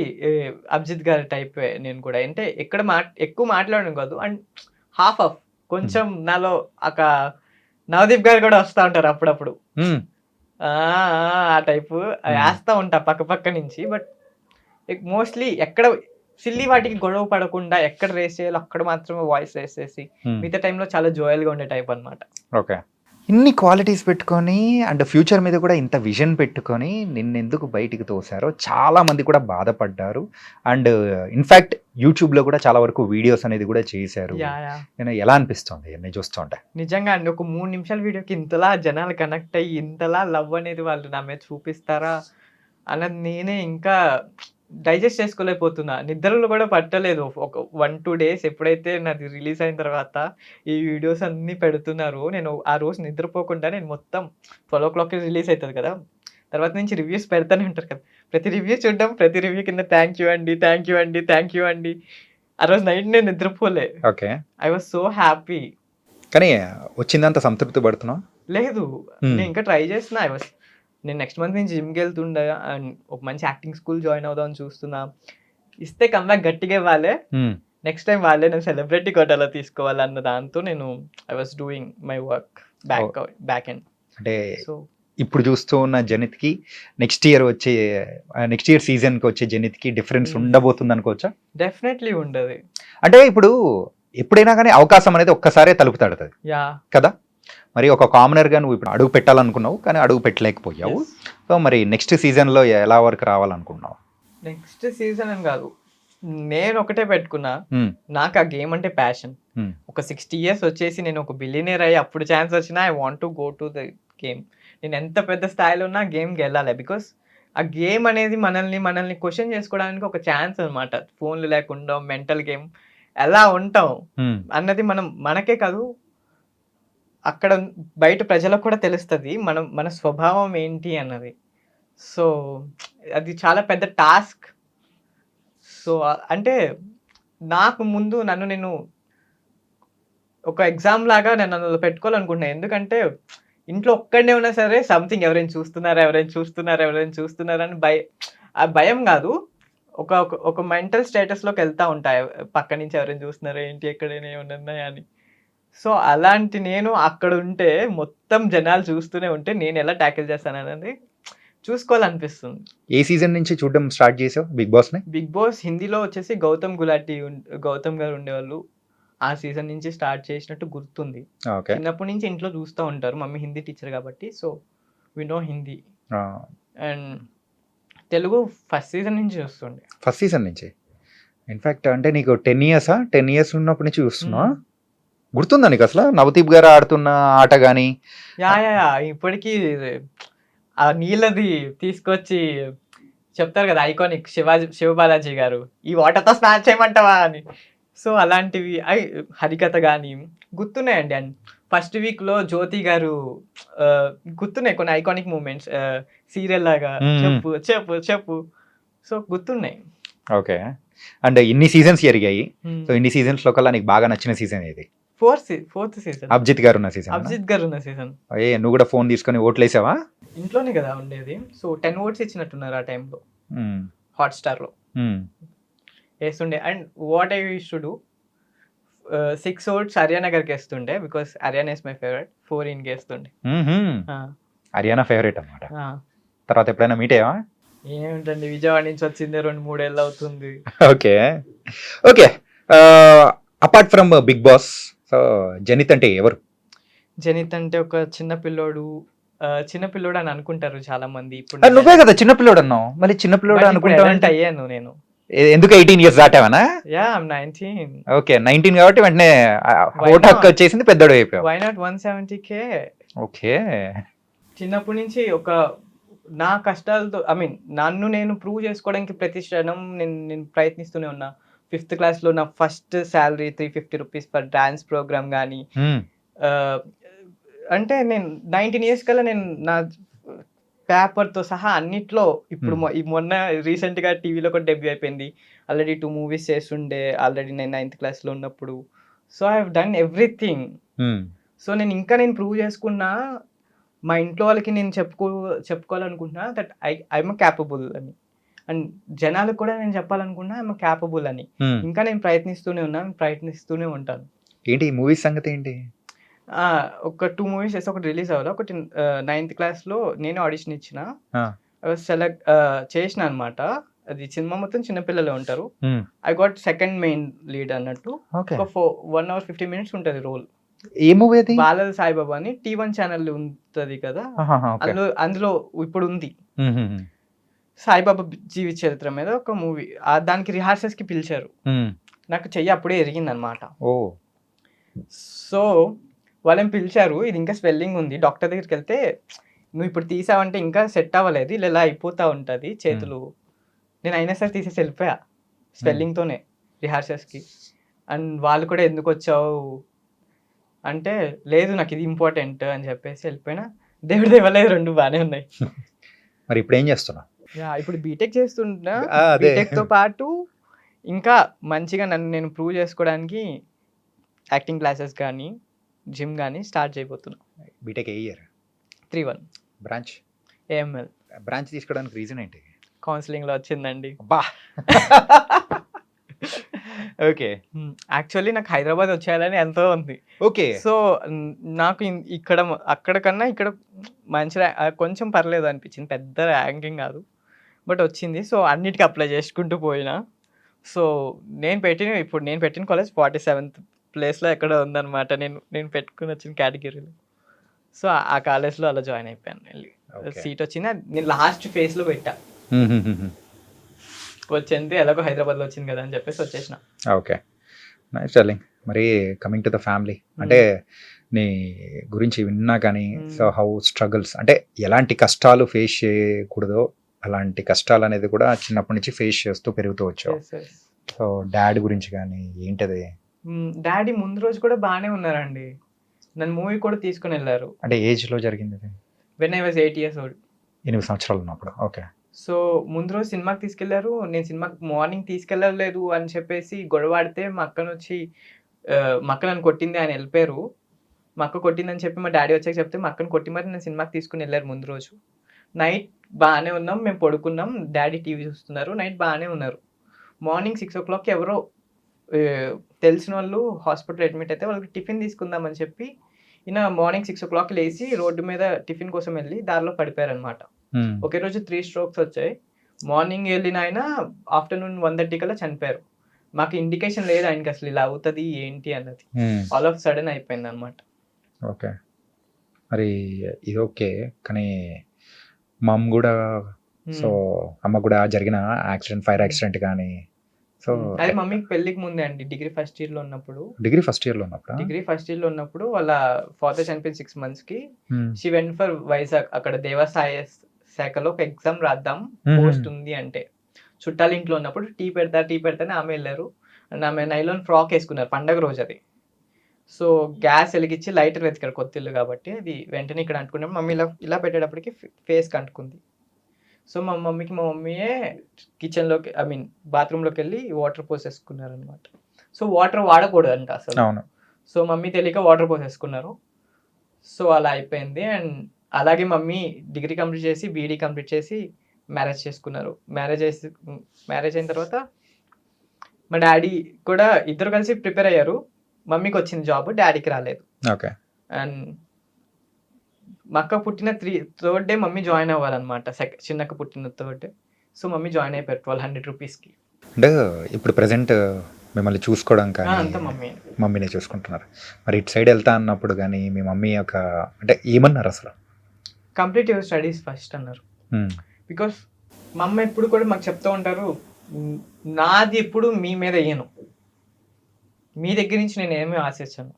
అభిజిత్ గారి టైపే నేను కూడా. అంటే ఎక్కువ మాట్లాడను కాదు. అండ్ హాఫ్ కొంచెం నాలో ఒక నవదీప్ గారు కూడా వస్తా ఉంటారు అప్పుడప్పుడు. హ్మ్. ఆ! ఆ టైపు ఏస్తా ఉంటా పక్క నుంచి. బట్ మోస్ట్‌లీ ఎక్కడ సిల్లీ వాటికి గొడవ పడకుండా ఎక్కడ రేస్ చేయాలో అక్కడ మాత్రమే వాయిస్ రేస్ చేసి, హ్మ్. మిగతా టైంలో చాలా జోయల్‌గా ఉండే టైప్ అన్నమాట. ఓకే. ఇన్ని క్వాలిటీస్ పెట్టుకొని అండ్ ఫ్యూచర్ మీద కూడా ఇంత విజన్ పెట్టుకొని నిన్నెందుకు బయటికి తోసారో చాలా మంది కూడా బాధపడ్డారు. అండ్ ఇన్‌ఫాక్ట్ యూట్యూబ్‌లో కూడా చాలా వరకు వీడియోస్ అనేది కూడా చేశారు. యాహ్! నేను ఎలా అనిపిస్తుంది ఇవన్నీ చూస్తుంటే? నిజంగా అండి. ఒక 3 నిమిషాల వీడియోకి ఇంతలా జనాలు కనెక్ట్ అయ్యి, ఇంతలా లవ్ అనేది వాళ్ళు నా మీద చూపిస్తారా అన్నది నేనే ఇంకా డైజెస్ట్ చేసుకోలేకపోతున్నా. నిద్రలు కూడా పట్టలేదు. ఒక 1, 2 డేస్ ఎప్పుడైతే నాది రిలీజ్ అయిన తర్వాత ఈ వీడియోస్ అన్నీ పెడుతున్నారో, నేను ఆ రోజు నిద్రపోకుండా నేను మొత్తం 12:00కి రిలీజ్ అయితది కదా! తర్వాత నుంచి రివ్యూస్ పెడతానే ఉంటారు కదా! ప్రతి రివ్యూ చూడడం, ప్రతి రివ్యూ కింద థాంక్ యూ అండి, థాంక్ యూ అండి, థాంక్ యూ అండి. ఆ రోజు నైట్ నేను నిద్రపోలే. Okay. I was so happy. కానీ వచ్చిందంత సంతృప్తి పడుతున్నావా? లేదు. హ్మ్. నేను ఇంకా ట్రై చేస్తున్నా. నేను నెక్స్ట్ మంత్ నుంచి జిమ్‌కెళ్తుండే అండ్ ఒక మంచి యాక్టింగ్ స్కూల్ జాయిన్ అవుదామని చూస్తున్నా. ఇస్తే కమ్‌బ్యాక్ గట్టిగా ఇవ్వాలి. హ్మ్. నెక్స్ట్ టైమ్ వాళ్ళే నన్ను సెలబ్రిటీ కోటాలో తీసుకోవాలన్న దాంతో నేను I was doing my work back end. అంటే సో, ఇప్పుడు చూస్తూ ఉన్న జనిత్‌కి నెక్స్ట్ ఇయర్ సీజన్‌కి వచ్చే జనిత్‌కి డిఫరెన్స్ ఉండబోతుంది అనుకోవచ్చా? డెఫినెట్‌లీ ఉండది. అంటే ఇప్పుడు ఎప్పుడైనా గానీ అవకాశం అనేది ఒక్కసారే తలుపు తడతది యాహ్! కదా! మరి ఒక కామనర్‌గా నువ్వు ఇప్పుడు అడుగు పెట్టాలనుకున్నావు. కానీ అడుగు పెట్టలేకపోయావు. యెస్. సో, మరి నెక్స్ట్ సీజన్‌లో ఎలా వరకు రావాలనుకుంటున్నావు? నెక్స్ట్ సీజన్ అని కాదు. నేను ఒకటే పెట్టుకున్నా. హ్మ్. నాకు ఆ గేమ్ అంటే ప్యాషన్. హ్మ్. ఒక 60 ఇయర్స్ వచ్చేసి నేను ఒక బిలియనీర్ అయ్యి అప్పుడు ఛాన్స్ వచ్చినా I want to go to the game. నేను ఎంత పెద్ద స్థాయిలో ఉన్నా గేమ్‌కి వెళ్ళాలి. బికాస్ ఆ గేమ్ అనేది మనల్ని క్వెషన్ చేసుకోవడానికి ఒక ఛాన్స్ అన్నమాట. ఫోన్‌లు లేకుండా మెంటల్ గేమ్ ఎలా ఉంటాం హ్మ్. అన్నది మనకే కాదు, అక్కడ బయట ప్రజలకు కూడా తెలుస్తది. మన స్వభావం ఏంటి అన్నది. సో, అది చాలా పెద్ద టాస్క్. సో, అంటే నాకు ముందు నన్ను నేను ఒక ఎగ్జామ్ లాగా నన్ను అందులో పెట్టుకోవాలనుకుంటున్నా. ఎందుకంటే ఇంట్లో ఒక్కడినే ఉన్నా సరే సంథింగ్ ఎవరైనా చూస్తున్నారా అని ఆ భయం గాదు. ఒక మెంటల్ స్టేటస్‌లోకెళ్తా ఉంటా. పక్క నుంచి ఎవరైనా చూస్తున్నారా ఏంటి? ఎక్కడైనా ఏమన్నా ఉన్నాయా అని. సో, అలాంటి నేను అక్కడుంటే మొత్తం జనాలు చూస్తూనే ఉంటే నేనెలా టాకిల్ చేస్తాననేది చూసుకోవాలనిపిస్తుంది. ఏ సీజన్ నుంచి చూడడం స్టార్ట్ చేసావు 'బిగ్ బాస్‌ని'? 'బిగ్ బాస్' హిందీలో వచ్చేసి గౌతమ్ గారు ఉండేవాళ్ళు. ఆ సీజన్ నుంచి స్టార్ట్ చేసినట్టు గుర్తుంది. ఓకే. చిన్నప్పటి నుంచి ఇంట్లో చూస్తా ఉంటారు. మమ్మీ హిందీ టీచర్ కాబట్టి. So, we know Hindi. ఆ! అండ్ తెలుగు ఫస్ట్ సీజన్ నుంచి చూస్తుండే. ఫస్ట్ సీజన్ నుంచి. ఇన్‌ఫాక్ట్ అంటే నీకు 10 ఇయర్సా? 10 ఇయర్స్ ఉన్నప్పటి నుంచి చూస్తున్నావా? గుర్తుందా నీకసల? నవదీప్ గారు ఆడుతున్న ఆట గాని? యాహ్! ఇప్పటికి ఆ నీళ్ళది తీసుకొచ్చి చెప్తారు కదా! ఐకానిక్ శివబాలాజీ గారు. "ఈ వాటర్‌తో స్నానం చేయమంటావా" అని. సో, అలాంటివి హరికథ గాని గుర్తున్నాయండి. అండ్ ఫస్ట్ వీక్‌లో జ్యోతి గారు గుర్తున్నాయి కొన్ని ఐకానిక్ మూవ్‌మెంట్స్. సీరియల్ లాగా హ్మ్. చెప్పు. సో, గుర్తున్నాయి. ఓకే. అండ్ ఇన్ని సీజన్స్ జరిగాయి. హ్మ్. సో, ఇన్ని సీజన్స్‌లో కల్లా నీకు బాగా నచ్చిన సీజన్ ఏది? Fourth season. అభిజిత్ గారున్న సీజనా? అభిజిత్ గారున్న సీజన్. నువ్వు కూడా ఫోన్ తీసుకొని ఓట్లేసావా? ఇంట్లోనే కదా ఉండేది. సో, 10 ఓట్స్ ఇచ్చినట్టున్నారు ఆ టైంలో. హ్మ్. హాట్‌స్టార్‌లో. హ్మ్. ఏస్తుండే. And what I used to do 6 votes Haryana గారికేస్తుండే. Because Haryana is my favourite. 4 ఈయనకేస్తుండే. హుహు. ఆ! హర్యానా ఫేవరెట్ అన్నమాట. ఆ! తర్వాత ఎప్పుడైనా మీట్ అయ్యావా? ఏమిటండి విజయవాడ నుంచి వచ్చిందే 2, 3 ఏళ్ళు అవుతుంది. Okay. Okay. Apart from 'big Boss' so, Janith అంటే ఎవరు? జనిత్ అంటే ఒక చిన్న పిల్లోడు. చిన్న పిల్లోడు అని అనుకుంటారు చాలా మంది. ఇప్పుడు నువ్వే కదా చిన్న పిల్లోడు అన్నావు. మళ్ళీ చిన్న పిల్లోడు బట్ ఇప్పుడు అడల్ట్ అనుకుంటావంటే అయ్యాను నేను. ఎందుకు 18 ఇయర్స్ దాటావనా? యాహ్! ఐయామ్ 19. ఓకే. 19 కాబట్టి వెంటనే Why ఓటు హక్కు not? వచ్చేసింది, పెద్దోడు అయిపోయావు. Why not 170K. ఓకే. చిన్నప్పటి నుంచి ఒక నా కష్టాలతో ఐ మీన్ నన్ను నేను ప్రూవ్ చేసుకోవడానికి ప్రతి క్షణం నేను ప్రయత్నిస్తూనే ఉన్నా. 5th క్లాస్‌లో నా first salary ₹350 for dance program గానీ, అంటే నేను 19 ఇయర్స్ కల్లా నేను నా పేపర్‌తో సహా అన్నిట్లో ఇప్పుడు ఈ మొన్న రీసెంట్‌గా టీవీలో కూడా డెబ్యూ అయిపోయింది. ఆల్రెడీ 2 మూవీస్ చేస్తుండే ఆల్రెడీ నేను 9th క్లాస్‌లో ఉన్నప్పుడు. So, I have done everything. So, నేను ప్రూవ్ చేసుకున్నా. మా ఇంట్లో వాళ్ళకి నేను చెప్పుకోవాలనుకుంటున్నా దట్ ఐఎమ్ క్యాపబుల్ అని. అండ్ జనాలకు కూడా నేను చెప్పాలనుకున్నా ఐఎమ్ క్యాపబుల్ అని. ఇంకా నేను ప్రయత్నిస్తూనే ఉంటాను. ఏంటి ఈ మూవీ సంగతి ఏంటి? ఒక 2 మూవీస్ చేస్తే ఒకటి రిలీజ్ అవ్వాలి. ఒకటి 9th క్లాస్‌లో నేనే ఆడిషన్ ఇచ్చిన. చేసిన అనమాట. అది సినిమా మొత్తం చిన్నపిల్లలే ఉంటారు. I got second main lead అన్నట్టు. ఒక 1 hour 50 minutes ఉంటుంది రోల్. ఏ మూవీ అది? బాలల సాయిబాబా అని T1 ఛానల్ ఉంటది కదా, అందులో ఇప్పుడు ఉంది. సాయిబాబా జీవిత చరిత్ర మీద ఒక మూవీ. దానికి రిహార్సల్స్ కి పిలిచారు. నాకు చెయ్యి అప్పుడే ఎరిగిందనమాట. సో వాళ్ళని పిలిచారు. ఇది ఇంకా స్వెల్లింగ్ ఉంది. డాక్టర్ దగ్గరికి వెళ్తే నువ్వు ఇప్పుడు తీసావంటే ఇంకా సెట్ అవ్వలేదు, ఇలా అయిపోతా ఉంటుంది చేతులు. నేను అయినా సరే తీసేసి వెళ్ళిపోయా స్వెల్లింగ్తోనే రిహార్సల్స్కి. అండ్ వాళ్ళు కూడా ఎందుకు వచ్చావు అంటే, లేదు నాకు ఇది ఇంపార్టెంట్ అని చెప్పేసి వెళ్ళిపోయినా. దేవుడి దేవాలయ 2 బాగానే ఉన్నాయి. మరి ఇప్పుడు ఏం చేస్తున్నా? ఇప్పుడు బీటెక్ చేస్తున్నా. బీటెక్తో పాటు ఇంకా మంచిగా నన్ను నేను ప్రూవ్ చేసుకోవడానికి యాక్టింగ్ క్లాసెస్ కానీ జిమ్ కానీ స్టార్ట్ చేయబోతున్నా. బీటెక్ ఏ ఇయర్? 3-1 branch AML. బ్రాంచ్ తీసుకోవడానికి రీజన్ ఏంటి? కౌన్సిలింగ్లో వచ్చిందండి. బా ఓకే. యాక్చువల్లీ నాకు హైదరాబాద్ వచ్చేయాలని ఎంతో ఉంది. ఓకే. సో నాకు ఇక్కడ అక్కడ కన్నా ఇక్కడ మంచి కొంచెం పర్లేదు అనిపించింది. పెద్ద ర్యాంకింగ్ కాదు, బట్ వచ్చింది. సో అన్నిటికీ అప్లై చేసుకుంటూ పోయినా. సో నేను పెట్టిన కాలేజ్ 47th ప్లేస్లో ఎక్కడ ఉందన్నమాట. నేను పెట్టుకుని వచ్చిన కేటగిరీలో. సో ఆ కాలేజ్లో అలా జాయిన్ అయిపోయాను. సీట్ వచ్చింది. నేను లాస్ట్ ఫేజ్లో పెట్టా. వచ్చింది ఎలాగో హైదరాబాద్లో వచ్చింది కదా అని చెప్పేసి వచ్చేసిన. Okay, nice darling. మరి కమింగ్ టు ద ఫ్యామిలీ, అంటే నీ గురించి విన్నా కానీ, సో హౌ స్ట్రగుల్స్, అంటే ఎలాంటి కష్టాలు ఫేస్ చేయకూడదో అలాంటి కష్టాలు అనేది కూడా చిన్నప్పటి నుంచి ఫేస్ చేస్తూ పెరుగుతూ వచ్చావు. సో డాడీ గురించి కానీ ఏంటది? డాడీ ముందు రోజు కూడా బాగానే ఉన్నారండి. నన్ను మూవీ కూడా తీసుకుని వెళ్ళారు. అంటే ఏజ్లో జరిగింది అది? When I was 8 years old. 8 సంవత్సరాలు ఉన్నప్పుడు. ఓకే. సో ముందు రోజు సినిమాకి తీసుకెళ్లారు. నేను సినిమాకి మార్నింగ్ తీసుకెళ్ళలేదు అని చెప్పేసి గొడవాడితే మా అక్క నన్ను కొట్టింది, ఆయన వెళ్ళిపోయారు. మా అక్క కొట్టిందని చెప్పి మా డాడీ వచ్చాక చెప్తే మా అక్కను కొట్టి మరి నేను సినిమాకి తీసుకుని వెళ్ళారు. ముందు రోజు నైట్ బాగానే ఉన్నాం, మేము పడుకున్నాం, డాడీ టీవీ చూస్తున్నారు, నైట్ బాగానే ఉన్నారు. మార్నింగ్ 6 o'clock ఎవరో తెలిసిన వాళ్ళు హాస్పిటల్ అడ్మిట్ అయితే వాళ్ళకి టిఫిన్ తీసుకుందామని చెప్పి ఈయన మార్నింగ్ 6 o'clock లేచి రోడ్డు మీద టిఫిన్ కోసం వెళ్ళి దారిలో పడిపోయారు అనమాట. ఒకే రోజు 3 strokes వచ్చాయి. మార్నింగ్ వెళ్ళిన ఆయన ఆఫ్టర్నూన్ 1:30 కల్లా చనిపోయారు. మాకు ఇండికేషన్ లేదు ఆయనకి అసలు ఇలా అవుతుంది ఏంటి అన్నది. ఆల్ ఆఫ్ సడన్ అయిపోయింది అనమాట. ఓకే, మరి ఇది ఓకే. కానీ మమ్ కూడా, సో అమ్మ కూడా జరిగిన యాక్సిడెంట్, ఫైర్ యాక్సిడెంట్ కానీ, సో అది మమ్మీకి పెళ్లికి ముందే అండి. డిగ్రీ ఫస్ట్ ఇయర్ లో ఉన్నప్పుడు వాళ్ళ ఫాదర్ చనిపోయిన 6 months కి షీ వెంట్ ఫర్ వైజాగ్. అక్కడ దేవసాయ శాఖలో ఒక ఎగ్జామ్ రాద్దాం, పోస్ట్ ఉంది అంటే. చుట్టాలు ఇంట్లో ఉన్నప్పుడు టీ పెడతానే ఆమె వెళ్ళారు. అండ్ ఆమె నైలాన్ ఫ్రాక్ వేసుకున్నారు, పండగ రోజు అది. సో గ్యాస్ వెలిగించి లైటర్ వెతికారు, కొత్త ఇల్లు కాబట్టి. అది వెంటనే ఇక్కడ అంటుకున్నాం. మమ్మీ ఇలా పెట్టేటప్పటికి ఫేస్కి అంటుకుంది. సో మా మమ్మీయే కిచెన్లోకి బాత్రూంలోకి వెళ్ళి వాటర్ పోసేసుకున్నారు అనమాట. సో వాటర్ వాడకూడదు అంట అసలు. సో మమ్మీ తెలియక వాటర్ పోసేసుకున్నారు. సో అలా అయిపోయింది. అండ్ అలాగే మమ్మీ డిగ్రీ కంప్లీట్ చేసి బీఈడీ కంప్లీట్ చేసి మ్యారేజ్ చేసుకున్నారు. మ్యారేజ్ అయిన తర్వాత మా డాడీ కూడా ఇద్దరు కలిసి ప్రిపేర్ అయ్యారు. మమ్మీకి వచ్చింది జాబ్, డాడీకి రాలేదు. అండ్ మా అక్క పుట్టిన థర్డ్ డే మమ్మీ జాయిన్ అవ్వాలన్నమాట. చిన్నక్క పుట్టిన third day. So mummy join అయిపోయారు 1200 rupeesకి. అంటే ఇప్పుడు ప్రెసెంట్ మిమ్మల్ని చూసుకోవడం కానీ అంతా మమ్మీనే చూసుకుంటున్నారు. మరి ఇటు సైడ్ వెళ్తా అన్నప్పుడు కానీ మీ మమ్మీ అంటే ఏమన్నారు అసలు? కంప్లీట్ యువర్ స్టడీస్ ఫస్ట్ అన్నారు. బికాస్ మా అమ్మ ఎప్పుడు కూడా మాకు చెప్తూ ఉంటారు, నాది ఎప్పుడు మీ మీద వేయను, మీ దగ్గర నుంచి నేను ఏమీ ఆశించాను.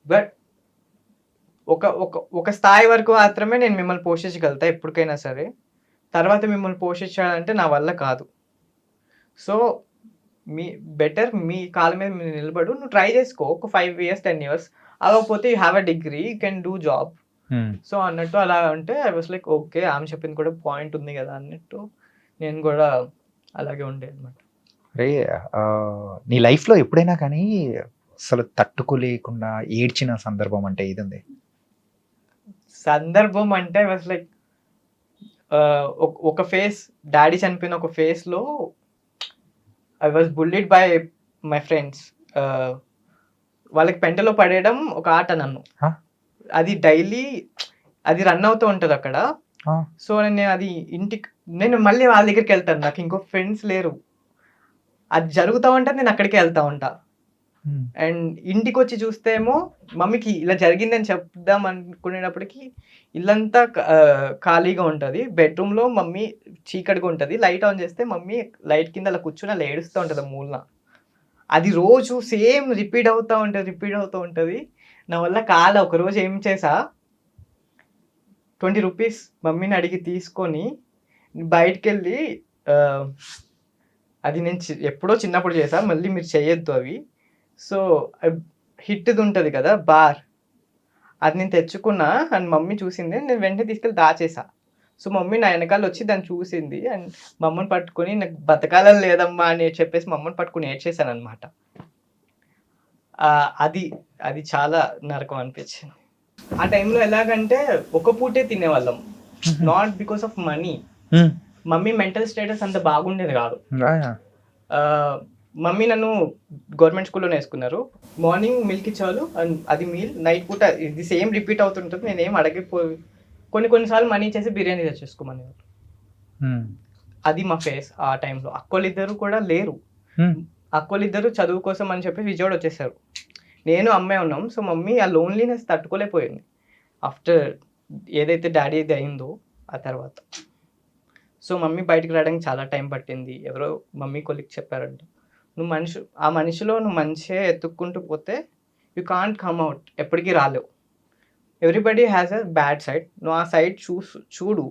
బట్ ఒక స్థాయి వరకు మాత్రమే నేను మిమ్మల్ని పోషించగలుగుతా ఎప్పటికైనా సరే. తర్వాత మిమ్మల్ని పోషించాలంటే నా వల్ల కాదు. సో బెటర్ మీ కాళ్ళ మీద మీరు నిలబడు. నువ్వు ట్రై చేసుకో ఒక 5 years 10 years. అవ్వకపోతే you have a degree, you can do job. So అన్నట్టు అలా అంటే ఐ వాస్ లైక్ ఓకే, ఆమె చెప్పింది కూడా పాయింట్ ఉంది కదా అన్నట్టు నేను కూడా అలాగే ఉండే అనమాట. అరే నీ లైఫ్లో ఎప్పుడైనా కానీ అసలు తట్టుకోలేకుండా ఏడ్చిన సందర్భం అంటే ఇది ఉంది? సందర్భం అంటే ఐ వాస్ లైక్ ఒక ఫేస్, డాడీ చనిపోయిన ఒక ఫేస్లో I was bullied by my friends. వాళ్ళకి పెంటలో పడేయడం ఒక ఆట నన్ను. అది డైలీ అది రన్ అవుతూ ఉంటుంది అక్కడ. సో నేను అది నేను మళ్ళీ వాళ్ళ దగ్గరికి వెళ్తాను, నాకు ఇంకో ఫ్రెండ్స్ లేరు. అది జరుగుతూ ఉంటే నేను అక్కడికి వెళ్తా ఉంటా. అండ్ ఇంటికి వచ్చి చూస్తే ఏమో మమ్మీకి ఇలా జరిగిందని చెప్దాం అనుకునేటప్పటికి ఇల్లంతా ఖాళీగా ఉంటుంది. బెడ్రూమ్లో మమ్మీ చీకటిగా ఉంటుంది, లైట్ ఆన్ చేస్తే మమ్మీ లైట్ కింద అలా కూర్చొని అలా ఏడుస్తూ ఉంటుంది మూలన. అది రోజు సేమ్ రిపీట్ అవుతూ ఉంటుంది. నా వల్ల కాల ఒకరోజు ఏం చేసా, 20 rupees మమ్మీని అడిగి తీసుకొని బయటికి వెళ్ళి, అది నేను ఎప్పుడో చిన్నప్పుడు చేసా, మళ్ళీ మీరు చేయొద్దు అవి. సో హిట్ది ఉంటుంది కదా బార్, అది నేను తెచ్చుకున్నా. అండ్ మమ్మీ చూసింది, నేను వెంటనే తీసుకెళ్ళి దాచేసా. సో మమ్మీ నా వెనకాల వచ్చి దాన్ని చూసింది అండ్ మమ్మల్ని పట్టుకొని నాకు బతకాలని లేదమ్మా అని చెప్పేసి మమ్మల్ని పట్టుకుని ఏడ్చేసాను అనమాట. అది చాలా నరకం అనిపించింది. ఆ టైంలో ఎలాగంటే ఒక పూటే తినేవాళ్ళం, not because of money. Mummy mental status అంత బాగుండేది కాదు. మమ్మీ నన్ను గవర్నమెంట్ స్కూల్లోనే వేసుకున్నారు. మార్నింగ్ మిల్క్ ఇచ్చేవాళ్ళు అండ్ అది మీల్, నైట్ పూట ఇది సేమ్ రిపీట్ అవుతుంటుంది. నేనేం అడగిపోయి కొన్నిసార్లు మనీ ఇచ్చేసి బిర్యానీ తెచ్చేసుకోమని. అది మా ఫేస్ ఆ టైంలో. అక్కోళ్ళిద్దరు కూడా లేరు. అక్కోళ్ళిద్దరు చదువు కోసం అని చెప్పి విజయవాడ వచ్చేసారు. నేను అమ్మాయి ఉన్నాం. సో మమ్మీ ఆ లోన్లీనెస్ తట్టుకోలేకపోయింది ఆఫ్టర్ ఏదైతే డాడీ ఇది అయిందో ఆ తర్వాత. సో మమ్మీ బయటకు రావడానికి చాలా టైం పట్టింది. ఎవరో మమ్మీ కొలిక్ చెప్పారంట, నువ్వు ఆ మనిషిలో నువ్వు మంచిగా ఎత్తుక్కుంటూ పోతే యూ కాంట్ కమ్ అవుట్, ఎప్పటికీ రాలేవు. Everybody has a bad side, నువ్వు ఆ సైడ్ చూడు,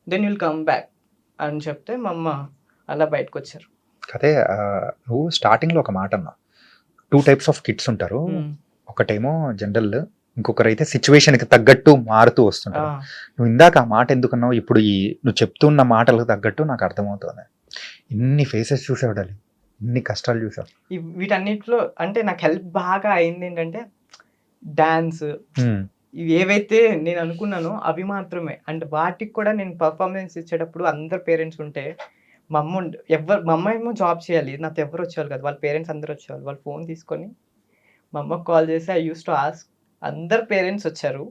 దెన్ యుల్ కమ్ బ్యాక్ అని చెప్తే మా అమ్మ అలా బయటకు వచ్చారు. అదే నువ్వు స్టార్టింగ్లో ఒక మాట అన్నా, 2 types of kids ఉంటారు. ఒకటేమో జనరల్, ఇంకొకరైతే సిచ్యువేషన్కి తగ్గట్టు మారుతూ వస్తుంటారు. నువ్వు ఇందాక ఆ మాట ఎందుకన్నావు, ఇప్పుడు నువ్వు చెప్తున్న మాటలకు తగ్గట్టు నాకు అర్థమవుతుంది. ఇన్ని ఫేసెస్ చూసావు డాలి, ఇన్ని కష్టాలు చూసావు. వీటన్నిటిలో అంటే నాకు హెల్ప్ బాగా అయింది ఏంటంటే డాన్స్, ఇవి ఏవైతే నేను అనుకున్నానో అవి మాత్రమే. అండ్ వాటికి కూడా నేను పర్ఫార్మెన్స్ ఇచ్చేటప్పుడు అందరు పేరెంట్స్ ఉంటే, మా అమ్మ ఏమో జాబ్ చేయాలి, నాతో ఎవరు వచ్చేవాళ్ళు కదా, వాళ్ళ పేరెంట్స్ అందరు వచ్చేవాళ్ళు. వాళ్ళు ఫోన్ తీసుకొని మా అమ్మకు కాల్ చేసి ఐ యూస్ టు ఆస్క్, అందరు పేరెంట్స్ వచ్చారు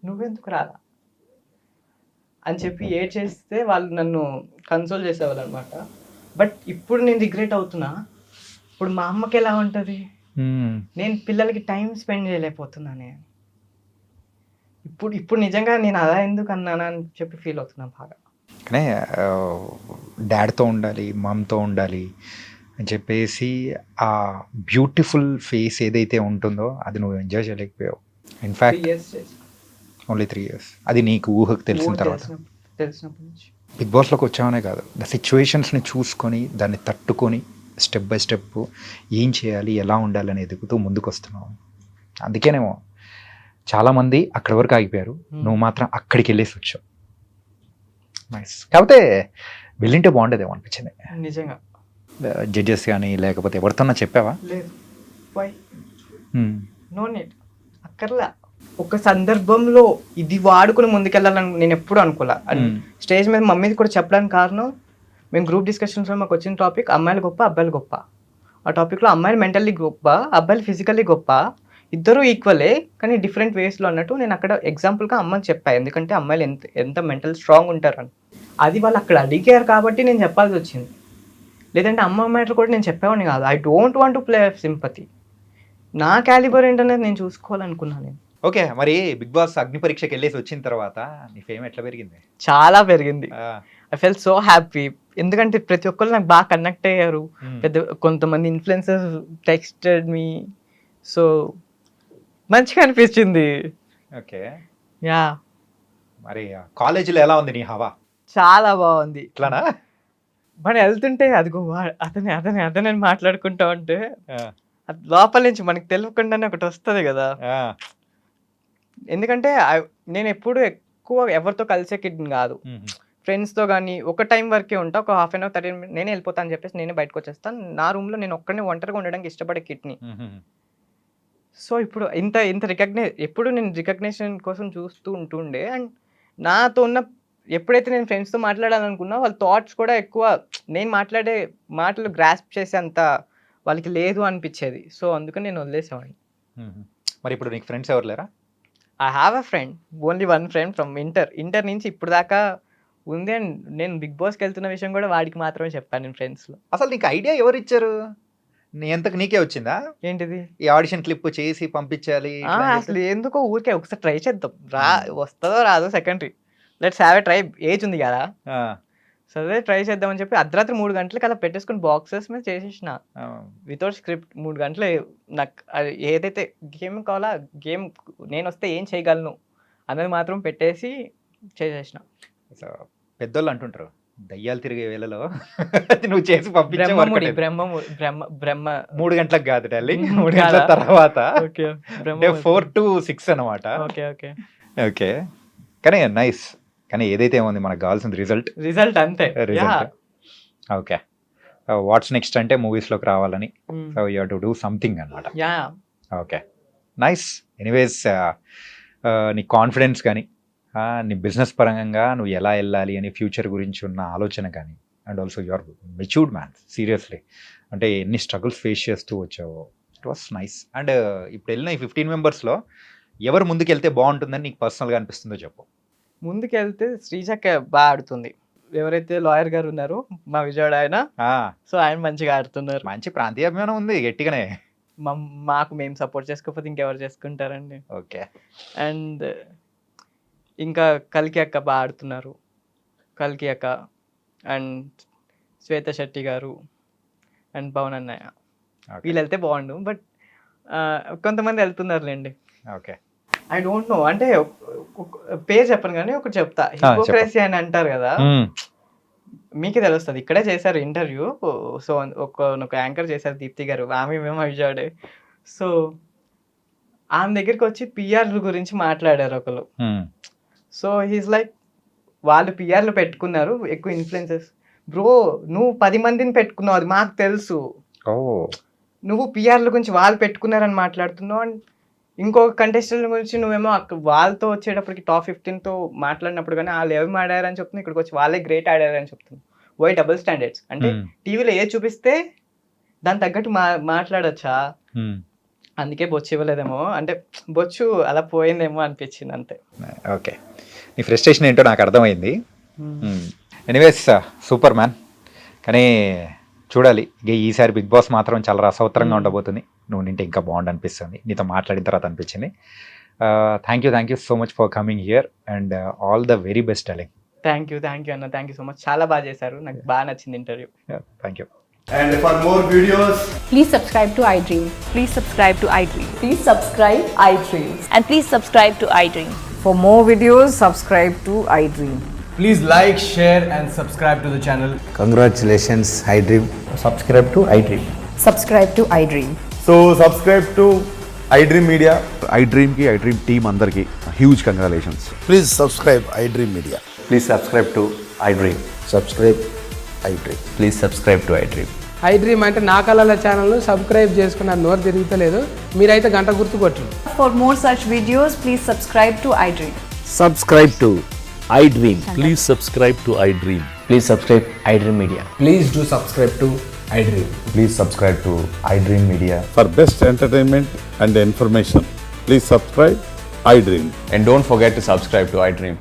నువ్వెందుకు రాలా అని చెప్పి చేస్తే వాళ్ళు నన్ను కన్సోల్ చేసేవాళ్ళు అనమాట. బట్ ఇప్పుడు నేను రిగ్రెట్ అవుతున్నా, ఇప్పుడు మా అమ్మకి ఎలా ఉంటుంది, నేను పిల్లలకి టైం స్పెండ్ చేయలేకపోతున్నానే. ఇప్పుడు నిజంగా నేను అలా ఎందుకు అన్నానా అని చెప్పి ఫీల్ అవుతున్నా బాగా. కానీ డాడ్తో ఉండాలి, మమ్తో ఉండాలి అని చెప్పేసి ఆ బ్యూటిఫుల్ ఫేస్ ఏదైతే ఉంటుందో అది నువ్వు ఎంజాయ్ చేయలేకపోయావు. In fact only 3 years. అది నీకు ఊహకు తెలిసిన తర్వాత తెలిసినప్పటి నుంచి బిగ్ బాస్లోకి వచ్చామనే కాదు, ద సిచ్యువేషన్స్ని చూసుకొని దాన్ని తట్టుకొని స్టెప్ బై స్టెప్ ఏం చేయాలి, ఎలా ఉండాలి అని ఎదుగుతూ ముందుకు వస్తున్నావు. అందుకేనేమో చాలామంది అక్కడి వరకు ఆగిపోయారు, నువ్వు మాత్రం అక్కడికి వెళ్ళేసి వచ్చావు. నైస్. కాకపోతే వెళ్ళింటే బాగుండేదేమో అనిపించింది నిజంగా. జడ్జెస్ కానీ లేకపోతే ఎవరితోన్నా చెప్పావా? లేదు, నో నీడ్, అక్కర్లా. ఒక సందర్భంలో ఇది వాడుకుని ముందుకెళ్ళాలని నేను ఎప్పుడు అనుకోలే. స్టేజ్ మీద మమ్మీది కూడా చెప్పడానికి కారణం, మేము గ్రూప్ డిస్కషన్స్లో మాకు వచ్చిన టాపిక్ అమ్మాయిలు గొప్ప అబ్బాయిలు గొప్ప. ఆ టాపిక్లో అమ్మాయిలు మెంటల్లీ గొప్ప, అబ్బాయిలు ఫిజికల్లీ గొప్ప, ఇద్దరు ఈక్వలే కానీ డిఫరెంట్ వేస్లో అన్నట్టు నేను అక్కడ ఎగ్జాంపుల్గా అమ్మని చెప్పాను. ఎందుకంటే అమ్మాయిలు ఎంత మెంటల్ స్ట్రాంగ్ ఉంటారు అని. అది వాళ్ళు అక్కడ అడిగారు కాబట్టి నేను చెప్పాల్సి వచ్చింది. లేదంటే అమ్మ మ్యాటర్ కూడా నేను చెప్పేవాడిని కాదు. I don't want to play sympathy. నా క్యాలిబర్ ఏంటనేది నేను చూసుకోవాలనుకున్నాను నేను. ఓకే, మరి బిగ్ బాస్ అగ్ని పరీక్షకి వెళ్ళేసి వచ్చిన తర్వాత నీ ఫేమ్ ఎట్లా పెరిగింది? చాలా పెరిగింది. I felt so happy. ఎందుకంటే ప్రతి ఒక్కరు నాకు బాగా కనెక్ట్ అయ్యారు. కొంతమంది ఇన్ఫ్లుయెన్సర్స్ టెక్స్టెడ్ మీ, సో మంచిగా అనిపించింది. ఓకే. యా మరి కాలేజీలో ఎలా ఉంది నీ హవా? చాలా బాగుంది. ఇట్లానా? మనం వెళ్తుంటే అదిగో అతనే అతనే అతనే అని మాట్లాడుకుంటా ఉంటే ఆ, అది లోపల నుంచి మనకు తెలియకుండానే ఒకటి వస్తుంది కదా. ఆ, ఎందుకంటే నేను ఎప్పుడు ఎక్కువ ఎవరితో కలిసే కిడ్ని కాదు, మ్మ్. ఫ్రెండ్స్తో కానీ ఒక టైం వరకే ఉంటా, ఒక హాఫ్ అన్ అవర్ 30 minutes నేనే వెళ్ళిపోతాను అని చెప్పేసి నేనే బయటకు వచ్చేస్తాను. నా రూమ్లో నేను ఒక్కడిని ఒంటరిగా ఉండడానికి ఇష్టపడే కిడ్ని. మ్మ్. సో ఇప్పుడు ఇంత ఇంత ఎప్పుడు నేను రికగ్నేషన్ కోసం చూస్తూ ఉంటుండే. అండ్ నాతో ఉన్న ఎప్పుడైతే నేను ఫ్రెండ్స్తో మాట్లాడాలనుకున్నా వాళ్ళ థాట్స్ కూడా ఎక్కువ నేను మాట్లాడే మాటలు గ్రాస్ప్ చేసే అంత వాళ్ళకి లేదు అనిపించేది. సో అందుకని నేను వదిలేసేవాడిని. మ్మ్. మరి ఇప్పుడు నీకు ఫ్రెండ్స్ ఎవరు లేరా? I have a friend, only one friend from inter నుంచి ఇప్పుడు దాకా ఉంది. అండ్ నేను బిగ్ బాస్కి వెళ్తున్న విషయం కూడా వాడికి మాత్రమే చెప్పాను నేను ఫ్రెండ్స్లో. అసలు నీకు ఐడియా ఎవరు ఇచ్చారు? నీ ఎంతకు నీకే వచ్చిందా? ఏంటిది ఈ ఆడిషన్ క్లిప్ చేసి పంపించాలి ఇట్లా అని అసలు ఎందుకో ఊరికే ఒకసారి ట్రై చేద్దాం, వస్తుందో రాదో secondary, let's have a try, age ఉంది కదా. ఆ, సరే ట్రై చేద్దామని చెప్పి అర్ధరాత్రి 3 గంటలకి అలా పెట్టేసుకుని బాక్సెస్ మీద చేసేసిన ఆ, వితౌట్ స్క్రిప్ట్. 3 గంటలు నాకు అది ఏదైతే గేమ్ కావాలా, గేమ్ నేను వస్తే ఏం చేయగలను అనేది మాత్రం పెట్టేసి చేసేసిన. సో పెద్దోళ్ళు అంటుంటారు దయ్యాలు తిరిగే వేళలో నువ్వు చేసి పంపించే బ్రహ్మముడి వర్క్ బ్రహ్మ బ్రహ్మ 3 గంటలకు కాదు డార్లింగ్, 3 కాదా? గంటల తర్వాత ఓకే అంటే 4 to 6 అనమాట. ఓకే ఓకే ఓకే, కానీ నైస్. కానీ ఏదైతే ఏముంది మనకు కావాల్సింది రిజల్ట్ అంతే. రిజల్ట్. ఓకే, వాట్స్ నెక్స్ట్ అంటే మూవీస్లోకి రావాలని, so you have to do something అనమాట. Yeah okay, nice. ఎనీవేస్, నీ కాన్ఫిడెన్స్ కానీ నీ బిజినెస్ పరంగా నువ్వు ఎలా వెళ్ళాలి అని ఫ్యూచర్ గురించి ఉన్న ఆలోచన కానీ, and also your matured man seriously. అంటే ఎన్ని స్ట్రగుల్స్ ఫేస్ చేస్తూ వచ్చావో, ఇట్ వాస్ నైస్. అండ్ ఇప్పుడు వెళ్ళిన ఈ 15 మెంబర్స్లో ఎవరు ముందుకు వెళ్తే బాగుంటుందని నీకు పర్సనల్గా అనిపిస్తుందో చెప్పు. ముందుకెళ్తే శ్రీజక్క బాగా ఆడుతుంది. ఎవరైతే లాయర్ గారు ఉన్నారో మా విజయవాడ ఆయన, సో ఆయన మంచిగా ఆడుతున్నారు. మంచి ప్రాంతీయ అభిమానం ఉంది గట్టిగానే. మాకు మేము సపోర్ట్ చేసుకోకపోతే ఇంకెవరు చేసుకుంటారండి. ఓకే, అండ్ ఇంకా కల్కి అక్క బాగా ఆడుతున్నారు, కల్కి అక్క అండ్ శ్వేత శెట్టి గారు అండ్ పవన్ అన్నయ్య, వీళ్ళు వెళ్తే బాగుండు. బట్ కొంతమంది వెళ్తున్నారులేండి. ఓకే, ఐ డోంట్ నో, అంటే పేరు చెప్పను కానీ ఒకటి చెప్తా. హిపోక్రసీ అని అంటారు కదా, మీకే తెలుస్తుంది. ఇక్కడే చేశారు ఇంటర్వ్యూ. సో ఒక యాంకర్ చేశారు దీప్తి గారు, ఆమె మేము విజయవాడే. సో ఆమె దగ్గరికి వచ్చి పిఆర్ల గురించి మాట్లాడారు ఒకరు. సో హీస్ లైక్, వాళ్ళు పిఆర్లు పెట్టుకున్నారు ఎక్కువ ఇన్ఫ్లుయెన్సెస్. బ్రో నువ్వు 10 మందిని పెట్టుకున్నావు, అది మాకు తెలుసు. నువ్వు పిఆర్ల గురించి వాళ్ళు పెట్టుకున్నారని మాట్లాడుతున్నావు. అండ్ ఇంకొక కంటెస్టెంట్ గురించి నువ్వేమో వాళ్ళతో వచ్చేటప్పటికి టాప్ 15తో మాట్లాడినప్పుడు కానీ వాళ్ళు ఏమి ఆడారని చెప్తున్నావు, ఇక్కడికి వచ్చి వాళ్ళే గ్రేట్ ఆడారని చెప్తున్నావు. Why double standards? అంటే టీవీలో ఏ చూపిస్తే దాని తగ్గట్టు మాట్లాడచ్చా? అందుకే బొచ్చు ఇవ్వలేదేమో, అంటే బొచ్చు అలా పోయిందేమో అనిపించింది అంతే. ఓకే, నీ ఫ్రస్ట్రేషన్ ఏంటో నాకు అర్థమైంది. Anyways super man. కానీ చూడాలి, ఇక ఈసారి బిగ్ బాస్ మాత్రం చాలా రసవత్తరంగా ఉండబోతుంది. నువ్వు నింటే ఇంకా బాగుండు అనిపిస్తుంది నీతో మాట్లాడిన తర్వాత అనిపించింది. Thank you so much for coming here and all the very best darling. Thank you అన్న, థ్యాంక్ యూ సో మచ్. చాలా బాగా చేశారు, నాకు బాగా నచ్చింది interview. Thank you. And for more videos, Please subscribe to iDream. Please subscribe to iDream. Please subscribe iDream. And please subscribe to iDream. For more videos, subscribe to iDream. please like, share and subscribe to the channel. Congratulations, iDream. Subscribe to iDream. Subscribe to iDream. So subscribe to iDream Media. iDream ki iDream team andarki huge congratulations. Please subscribe iDream Media. Please subscribe to iDream. Subscribe iDream. Please subscribe to iDream. iDream అంటే నా కళల ఛానల్ను సబ్స్క్రైబ్ చేసుకున్న నోరు తిరుగుతలేదు, మీరైతే గంట గుర్తు కొట్టండి. For more such videos, please subscribe to iDream. Subscribe to iDream. Please subscribe to iDream. Please subscribe iDream Media. Please do subscribe to iDream. Please subscribe to iDream Media. For best entertainment and information, please subscribe iDream. And don't forget to subscribe to iDream.